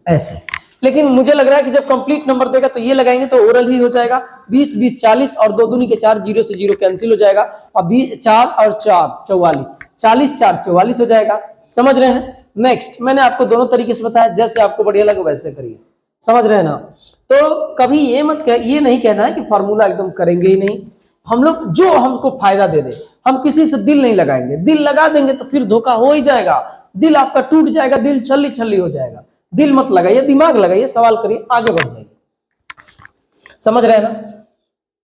ऐसे। लेकिन मुझे लग रहा है कि जब कंप्लीट नंबर देगा तो ये लगाएंगे तो ओरल ही हो जाएगा। 20 20 40 और 2 दूनी के 4, 0 से 0 कैंसिल हो जाएगा, और 4 और 4 44, 40 4 44 हो जाएगा। समझ रहे हैं? नेक्स्ट, मैंने आपको दोनों तरीके से बताया, जैसे आपको बढ़िया लगे वैसे करिए। समझ रहे हैं ना? तो कभी ये नहीं कहना है कि फॉर्मूला एकदम करेंगे ही नहीं। हम लोग जो हमको फायदा दे दे, हम किसी से दिल नहीं लगाएंगे। दिल लगा देंगे तो फिर धोखा हो ही जाएगा, दिल आपका टूट जाएगा, दिल छल्ली छल्ली हो जाएगा। दिल मत लगाइए, दिमाग लगाइए, सवाल करिए, आगे बढ़ जाइए। समझ रहे हैं ना?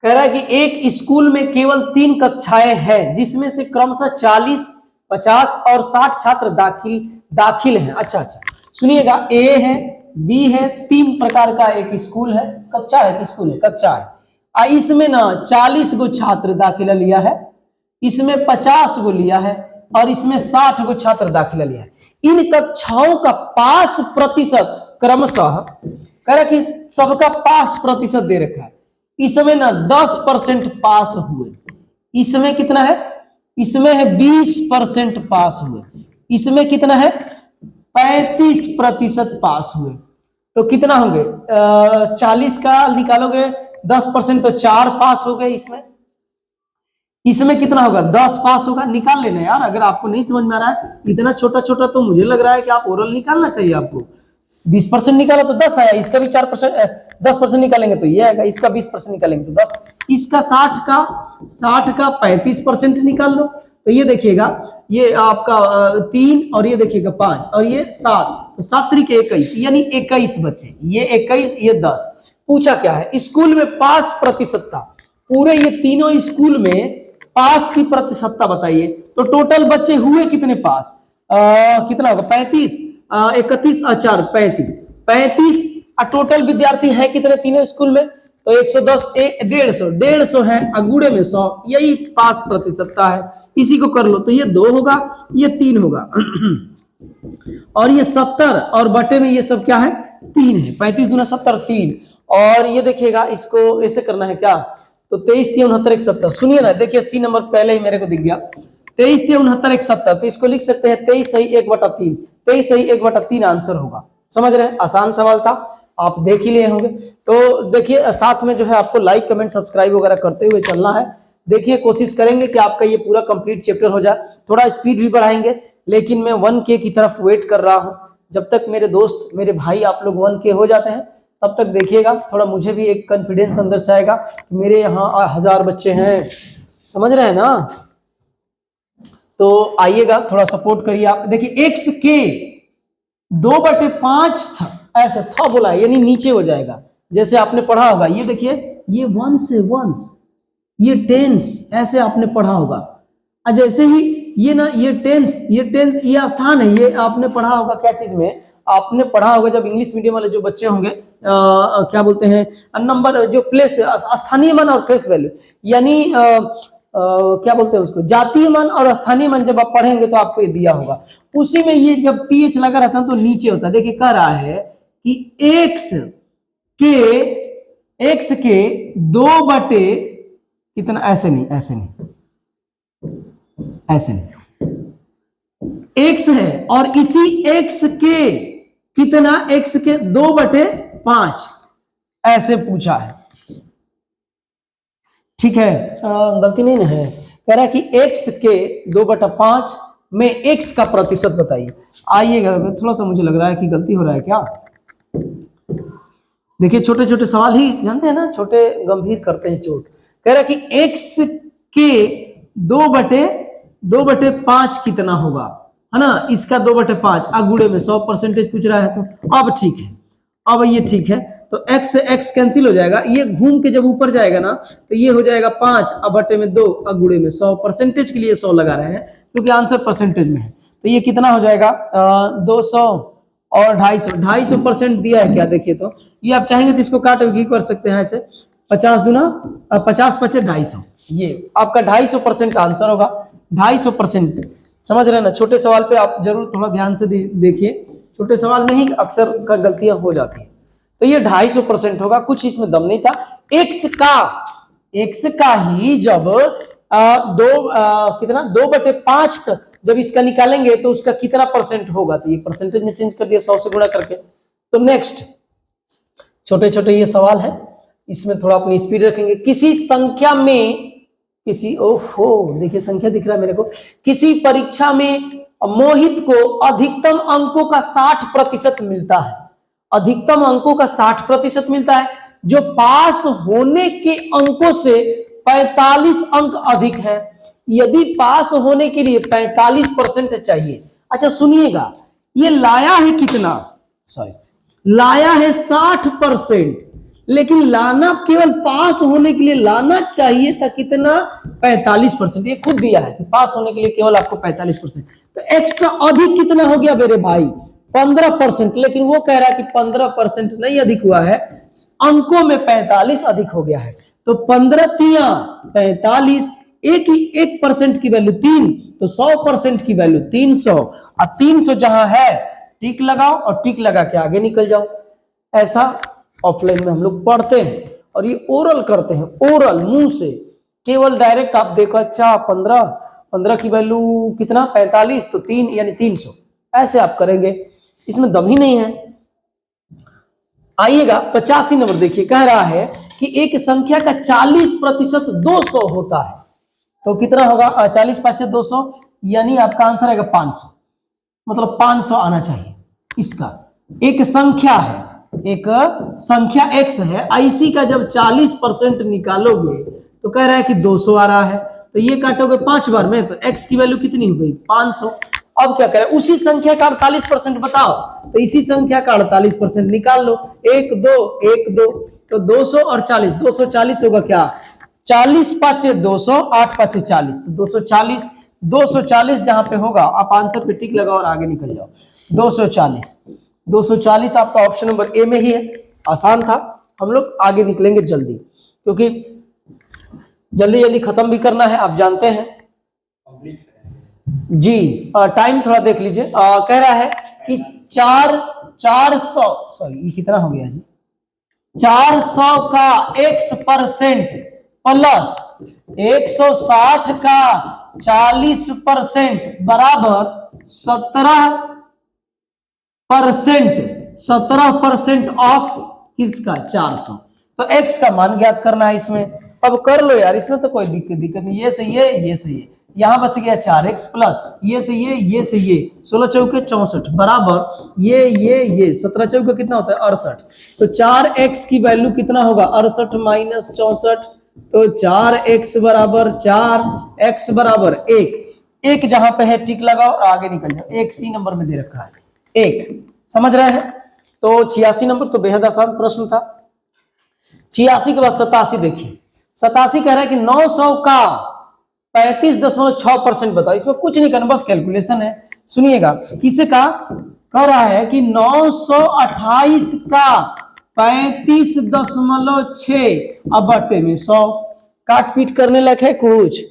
कह रहा है कि एक स्कूल में केवल 3 कक्षाएं हैं जिसमें से क्रमशः 40, 50 और 60 छात्र दाखिल हैं। अच्छा सुनिएगा, ए है, बी है, 3 प्रकार का एक स्कूल है। कक्षा है कि स्कूल है? कक्षा है। इसमें ना 40 गो छात्र दाखिला लिया है, इसमें 50 गो लिया है, और इसमें 60 गो छात्र दाखिला लिया है। इन कक्षाओं का पास प्रतिशत क्रमशः, कह रहा कि सबका पास प्रतिशत दे रखा है। इसमें ना 10% पास हुए, इसमें कितना है? इसमें है 20% पास हुए, इसमें कितना है? 35% पास हुए। तो कितना होंगे 40 का निकालोगे 10% तो 4 पास हो गए। इसमें कितना होगा 10 पास होगा। निकाल लेना यार, अगर आपको नहीं समझ में आ रहा है इतना छोटा छोटा तो मुझे लग रहा है कि आप ओरल निकालना चाहिए आपको। 20% निकाला तो 10 आया, इसका भी 4% 10% निकालेंगे तो ये आएगा, इसका 20% निकालेंगे तो 10, इसका 60 का 35% निकाल लो तो ये देखिएगा ये आपका 3 और ये देखिएगा 5 और ये 7, तो 7 3 के 21 यानी 21 बच्चे, ये 21 ये 10। पूछा क्या है स्कूल में पास प्रतिशतता, पूरे ये तीनों स्कूल में पास की प्रतिशतता बताइए। तो टोटल बच्चे हुए कितने पास, कितना होगा 35 31 और 4 35 और टोटल विद्यार्थी हैं कितने तीनों स्कूल में, तो 110 150 है अगूड़े में 100, यही पास प्रतिशतता है। इसी को कर लो तो ये 2 होगा ये 3 होगा और ये 70 और बटे में ये सब क्या है 3 है। 35 दूना 70 3 और ये देखिएगा इसको ऐसे करना है क्या, तो 23 3 69 170। सुनिए ना, देखिए सी नंबर पहले ही मेरे को दिख गया 23 3 69 170, तो इसको लिख सकते हैं 23 सही 1/3, 23 सही 1/3 आंसर होगा। समझ रहे हैं, आसान सवाल था, आप देख ही लिए होंगे। तो देखिए साथ में जो है आपको लाइक कमेंट सब्सक्राइब वगैरह करते हुए चलना है। देखिए कोशिश करेंगे कि आपका ये पूरा कंप्लीट चैप्टर हो जाए, थोड़ा स्पीड भी बढ़ाएंगे, लेकिन मैं 1K की तरफ वेट कर रहा हूँ। जब तक मेरे दोस्त मेरे भाई आप लोग 1K हो जाते हैं तब तक देखिएगा, थोड़ा मुझे भी एक कॉन्फिडेंस अंदर से आएगा कि मेरे यहाँ 1000 बच्चे हैं। समझ रहे हैं ना, तो आइएगा थोड़ा सपोर्ट करिए आप। देखिए x के 2/5 था, ऐसे था बोला यानी नीचे हो जाएगा, जैसे आपने पढ़ा होगा। ये देखिए ये 1 से 1, ये टेंस ऐसे आपने पढ़ा होगा। जैसे ही ये ना ये टेंस ये स्थान है, ये आपने पढ़ा होगा क्या चीज में, आपने पढ़ा होगा जब इंग्लिश मीडियम वाले जो बच्चे होंगे क्या बोलते हैं नंबर जो प्लेस स्थानीय मान और फेस वैल्यू, यानी क्या बोलते हैं उसको जातीय मान और स्थानीय मान, जब आप पढ़ेंगे तो आपको ये दिया होगा। उसी में ये जब टीएच लगा रहता है तो नीचे होता है। देखिए कह रहा है कि एक्स के 2 बटे कितना, ऐसे नहीं एक्स है और इसी एक्स के कितना एक्स के 2/5 ऐसे पूछा है। ठीक है, गलती नहीं ना है, कह रहा है कि x के 2/5 में x का प्रतिशत बताइए। आइएगा, थोड़ा सा मुझे लग रहा है कि गलती हो रहा है क्या। देखिए छोटे छोटे सवाल ही जानते हैं ना, छोटे गंभीर करते हैं चोट। कह रहा है कि x के 2/5 कितना होगा, है ना, इसका 2/5 अगुड़े में 100% पूछ रहा है। तो अब ठीक है, अब ये ठीक है, तो x से x कैंसिल हो जाएगा, ये घूम के जब ऊपर जाएगा ना तो ये हो जाएगा 5 अब बटे में 2 अगुड़े में 100% के लिए 100 लगा रहे हैं क्योंकि आंसर परसेंटेज में है। तो ये कितना हो जाएगा 200 और 250% दिया है क्या, देखिए तो ये आप चाहेंगे तो इसको काट भी कर सकते हैं ऐसे, 50 दूना 50 पचे 250, ये आपका 250% आंसर होगा। 250%, समझ रहे हैं ना। छोटे सवाल पे आप जरूर थोड़ा ध्यान से देखिए, छोटे सवाल में ही अक्सर का गलतियां हो जाती है। तो ये 250% होगा, कुछ इसमें दम नहीं था। एक्स का ही जब कितना 2/5 जब इसका निकालेंगे तो उसका कितना परसेंट होगा, तो ये परसेंटेज में चेंज कर दिया 100 से गुणा करके। तो नेक्स्ट छोटे छोटे ये सवाल है, इसमें थोड़ा अपनी स्पीड रखेंगे। किसी संख्या में देखिए संख्या दिख रहा है मेरे को, किसी परीक्षा में मोहित को अधिकतम अंकों का 60% मिलता है, अधिकतम अंकों का 60% मिलता है, जो पास होने के अंकों से 45 अंक अधिक है। यदि पास होने के लिए 45% चाहिए। अच्छा सुनिएगा, ये लाया है कितना, लाया है 60%, लेकिन लाना केवल पास होने के लिए लाना चाहिए था कितना 45%। ये खुद दिया है कि पास होने के लिए केवल आपको 45%, तो एक्स्ट्रा अधिक कितना हो गया मेरे भाई 15%, लेकिन वो कह रहा है कि 15% नहीं अधिक हुआ है, अंकों में 45 अधिक हो गया है। तो 15 तिया 45, 1% की वैल्यू 3, तो 100% की वैल्यू 300, और 300 जहां है टिक लगाओ और टिक लगा के आगे निकल जाओ। ऐसा ऑफलाइन में हम लोग पढ़ते हैं और ये ओरल करते हैं, ओरल मुंह से, केवल डायरेक्ट आप देखो अच्छा 15 की वैल्यू कितना 45, तो 3 यानी 300, ऐसे आप करेंगे। इसमें दम ही नहीं है। आइएगा 85 नंबर देखिए, कह रहा है कि एक संख्या का 40% 200 होता है, तो कितना होगा? 40 5 200, यानी आपका आंसर आएगा 500, मतलब 500 आना चाहिए इसका। एक संख्या है, एक संख्या x है, इसी का जब 40% निकालोगे तो कह रहा है कि 200 आ रहा है, तो ये काटोगे 5 बार में तो x की वैल्यू कितनी हो गई? 500। अब क्या करें? उसी संख्या का 48% बताओ, तो इसी संख्या का 48% निकाल लो। 1 2 1 2, तो 200 और 40, 240 होगा क्या? 40 5 200, 8 5 40, तो 240। 240 जहां पे होगा आप आंसर पे टिक लगाओ और आगे निकल जाओ। 240, 240 आपका ऑप्शन नंबर ए में ही है। आसान था, हम लोग आगे निकलेंगे जल्दी, क्योंकि जल्दी जल्दी खत्म भी करना है, आप जानते हैं जी। टाइम थोड़ा देख लीजिए। कह रहा है कि 400, सॉरी ये कितना हो गया जी? 400 का x% प्लस 160 का 40% बराबर 17% ऑफ किसका? 400। तो x का मान ज्ञात करना है इसमें। अब कर लो यार, इसमें तो कोई दिक्कत नहीं। ये सही है, ये सही है, यहां बच गया 4x प्लस ये सही है, ये सही है, 16 चौके 64 बराबर ये 17 चौके कितना होता है? 68। तो 4x की वैल्यू कितना होगा? 68 माइनस 64, तो 4x बराबर 4, x बराबर 1 जहां पे है टिक लगाओ और आगे निकल जाओ। 1 सी नंबर में दे रखा है 1, समझ रहे हैं? तो 86 नंबर तो बेहद आसान प्रश्न था। 86 के बाद 87 देखिए। 87 कह रहा है कि 900 का 35.6% बताओ। इसमें कुछ नहीं करना, बस कैलकुलेशन है। सुनिएगा किसे का कह रहा है कि 928 का 35.6 अब बट्टे में 100। काट पीट करने लगे है कुछ?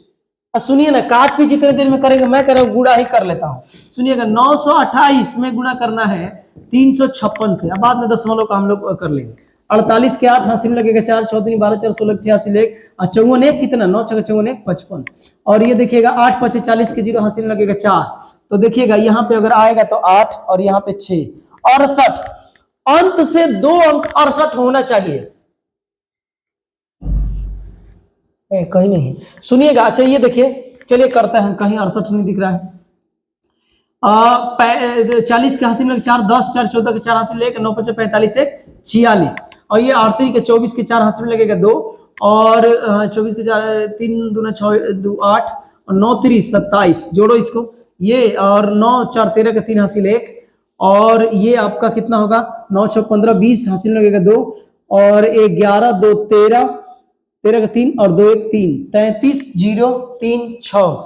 सुनिए ना, काट पीट जितने देर में करेंगे, मैं कह रहा हूं गुणा ही कर लेता हूं। सुनिएगा 928 में गुणा करना है 356 से, अब बाद में दशमलव का हम लोग कर लेंगे। 48 के 8 हासिल लगेगा 4 6 3 12 4 16 86 1 और 54 1 कितना? 9 6 54 1 55। और ये देखिएगा 8 5 40 के 0 हासिल लगेगा 4, तो देखिएगा यहाँ पे अगर आएगा तो 8 और यहाँ पे 6, 68। अंत से 2 अंक 68 होना चाहिए। कहीं नहीं, सुनिएगा। अच्छा ये देखिए, चलिए करते हैं, कहीं 68 नहीं दिख रहा है। 40 के हासिल में 4 10 4 14 के 4 हासिल 1 9 5 45 1 46 और ये 38 के 24 के 4 हासिल में लगेगा 2 और 24 के 4 3 दूना 6 2 8 और 9 3 27 जोड़ो इसको, ये और 9 4 13 के 3 हासिल 1 और ये आपका कितना होगा? 9 6 15 20 हासिल लगेगा 2 और 11 2 13 13 का 3 और 2 1 3 33 0 3 6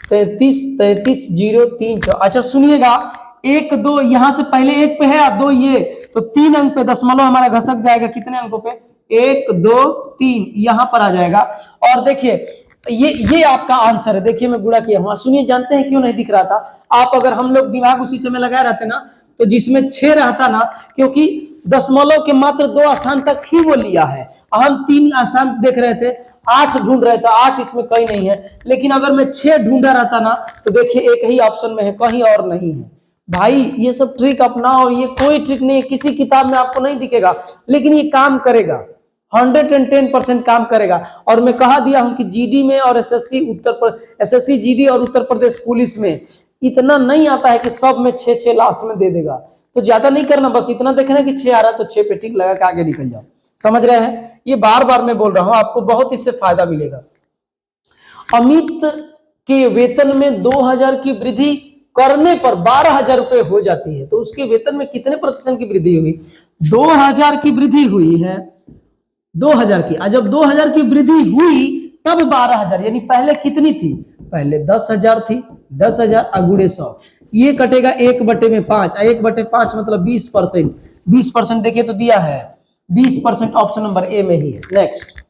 33 33 0 3 6। अच्छा सुनिएगा, 1 2 यहां से पहले 1 पे है 2 ये, तो 3 अंक पे दशमलव हमारा घसक जाएगा। कितने अंकों पे? 1 2 3 यहां पर आ जाएगा। और देखिए ये आपका आंसर है। देखिए मैं गुणा किया हूं। सुनिए, जानते हैं क्यों नहीं दिख रहा था? आप अगर हम लोग दिमाग उसी समय लगाए रहते ना, तो जिसमें 6 रहता ना, क्योंकि दशमलव के मात्र 2 स्थान तक ही वो लिया है, हम 3 स्थान देख रहे थे, 8 ढूंढ रहे थे, 8 इसमें कहीं नहीं है। लेकिन अगर मैं 6 ढूंढा रहता ना, तो देखिए एक ही ऑप्शन में है, कहीं और नहीं है। भाई ये सब ट्रिक अपनाओ, ये कोई ट्रिक नहीं है, किसी किताब में आपको नहीं दिखेगा, लेकिन ये काम करेगा, 110% काम करेगा। और मैं कहा दिया हूं कि जीडी में और एसएससी जीडी और उत्तर प्रदेश पुलिस में इतना नहीं आता है कि सब में 6 लास्ट में दे देगा। तो ज्यादा नहीं करना, बस इतना देखना कि 6 आ रहा है तो 6 पे टिक लगा के आगे निकल जाओ। समझ रहे हैं? ये बार बार मैं बोल रहा हूं, आपको बहुत इससे फायदा मिलेगा। अमित के वेतन में 2000 की वृद्धि करने पर 12,000 रुपए हो जाती है, तो उसके वेतन में कितने प्रतिशत की वृद्धि हुई? 2000 की वृद्धि हुई है, 2000 की। जब 2000 की वृद्धि हुई तब 12,000, यानी पहले कितनी थी? पहले 10,000 थी। 10,000 अगुड़े 100, ये कटेगा 1/5, 1/5 मतलब 20%। 20% देखिए तो दिया है 20%, ऑप्शन नंबर ए में ही है। नेक्स्ट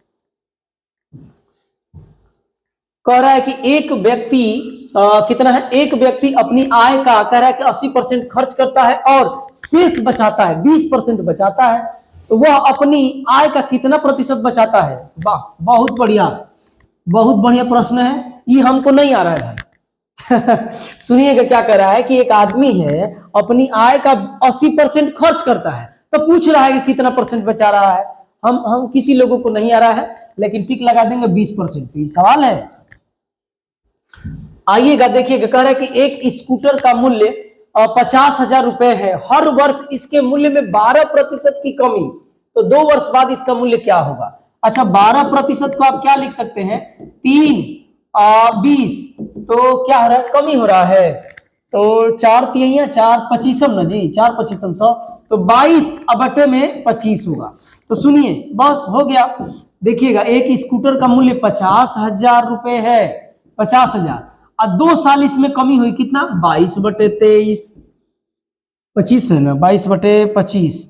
कह रहा है कि एक व्यक्ति कितना है? एक व्यक्ति अपनी आय का कह रहा है कि 80% खर्च करता है और शेष बचाता है, 20% बचाता है, तो वह अपनी आय का कितना प्रतिशत बचाता है? वाह, बहुत बढ़िया, बहुत बढ़िया प्रश्न है। ये हमको नहीं आ रहा है भाई। सुनिएगा क्या कह रहा है कि एक आदमी है अपनी आय का 80% खर्च करता है, तो पूछ रहा है कि कितना परसेंट बचा रहा है। हम किसी लोगों को नहीं आ रहा है, लेकिन टिक लगा देंगे 20%। ये सवाल है। आइएगा देखिएगा, कह रहा है कि एक स्कूटर का मूल्य 50,000 रुपए है, हर वर्ष इसके मूल्य में 12% की कमी, तो 2 वर्ष बाद इसका मूल्य क्या होगा। अच्छा, 12% को आप क्या लिख सकते हैं, 3 20, तो क्या हो रहा है, कमी हो रहा है। तो 4 तिहैया 4 पचीसम ना जी, 4 पचीसम 100, तो 22/25 होगा। तो सुनिए, बस हो गया। देखिएगा, एक स्कूटर का मूल्य 50,000 रुपए है, 50,000, और 2 साल इसमें कमी हुई, कितना, 22/23, 25 है ना, 22/25,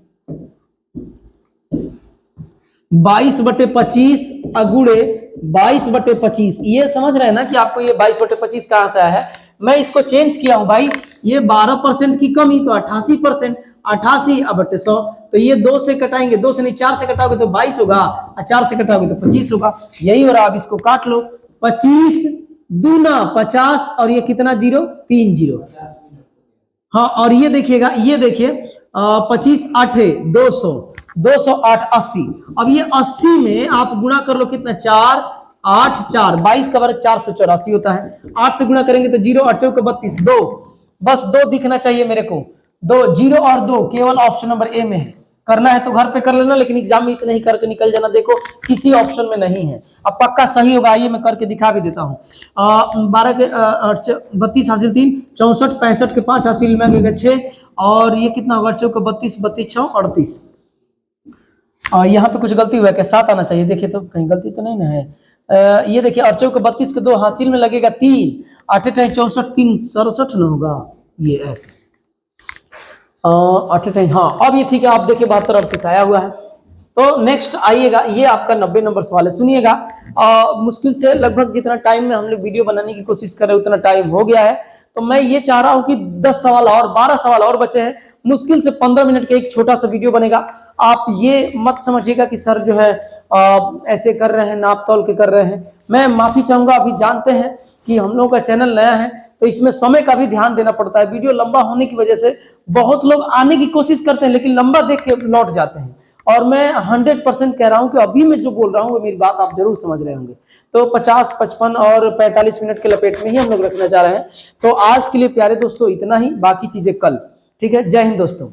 22/25 अगुड़े 22/25। ये समझ रहे हैं ना कि आपको ये 22/25 कहां से आया है। मैं इसको चेंज किया हूं भाई, ये 12% की कमी तो 88%, 88/100, तो ये 2 से कटाएंगे, 2 से नहीं 4 से कटाओगे तो 22 होगा, और 4 से कटाओगे तो 25 होगा। यही हो रहा, अब इसको काट लो, 25 दूना 50, और ये कितना जीरो, 3 जीरो। हाँ, और ये देखिएगा, ये देखिए 25 8 200, 208 80। अब ये 80 में आप गुणा कर लो, कितना, 4 8 4, 22 का वर्ग 484 होता है। 8 से गुणा करेंगे तो 0, 8 चौके 32, 2, बस 2 दिखना चाहिए मेरे को, 2, 0 और 2 केवल ऑप्शन नंबर ए में है। करना है तो घर पे कर लेना, लेकिन एग्जाम में इतना ही करके निकल जाना। देखो, किसी ऑप्शन में नहीं है। अब पक्का सही होगा, आइए मैं करके दिखा भी देता हूँ। 12 के 32 हासिल 3, 64 65 के 5 हासिल में गए 6, और ये कितना होगा, 4 32 32 6 38। यहाँ पे कुछ गलती हुआ है क्या, 7 आना चाहिए, देखिए तो कहीं गलती तो नहीं ना है। ये देखिए, 8 के 32 के 2 हासिल में लगेगा 3, 8 64 3 67 ना होगा, ये ऐसे 8 हाँ, अब ये ठीक है। आप देखिए 72 38 आया हुआ है। तो नेक्स्ट आइएगा, ये आपका 90 नंबर सवाल है, सुनिएगा। मुश्किल से लगभग जितना टाइम में हम लोग वीडियो बनाने की कोशिश कर रहे हैं उतना टाइम हो गया है, तो मैं ये चाह रहा हूं कि 10 सवाल और 12 सवाल और बचे हैं, मुश्किल से 15 मिनट का एक छोटा सा वीडियो बनेगा। आप ये मत समझिएगा कि सर जो है ऐसे कर रहे हैं, नाप तोल के कर रहे हैं। मैं माफी चाहूंगा, अभी जानते हैं कि हम लोगों का चैनल नया है, तो इसमें समय का भी ध्यान देना पड़ता है। वीडियो लंबा होने की वजह से बहुत लोग आने की कोशिश करते हैं, लेकिन लंबा देख के लौट जाते हैं। और मैं 100% कह रहा हूं कि अभी मैं जो बोल रहा हूं वो मेरी बात आप जरूर समझ रहे होंगे। तो 50 55 और 45 मिनट के लपेट में ही हम लोग रखना चाह रहे हैं। तो आज के लिए प्यारे दोस्तों इतना ही, बाकी चीजें कल। ठीक है, जय हिंद दोस्तों।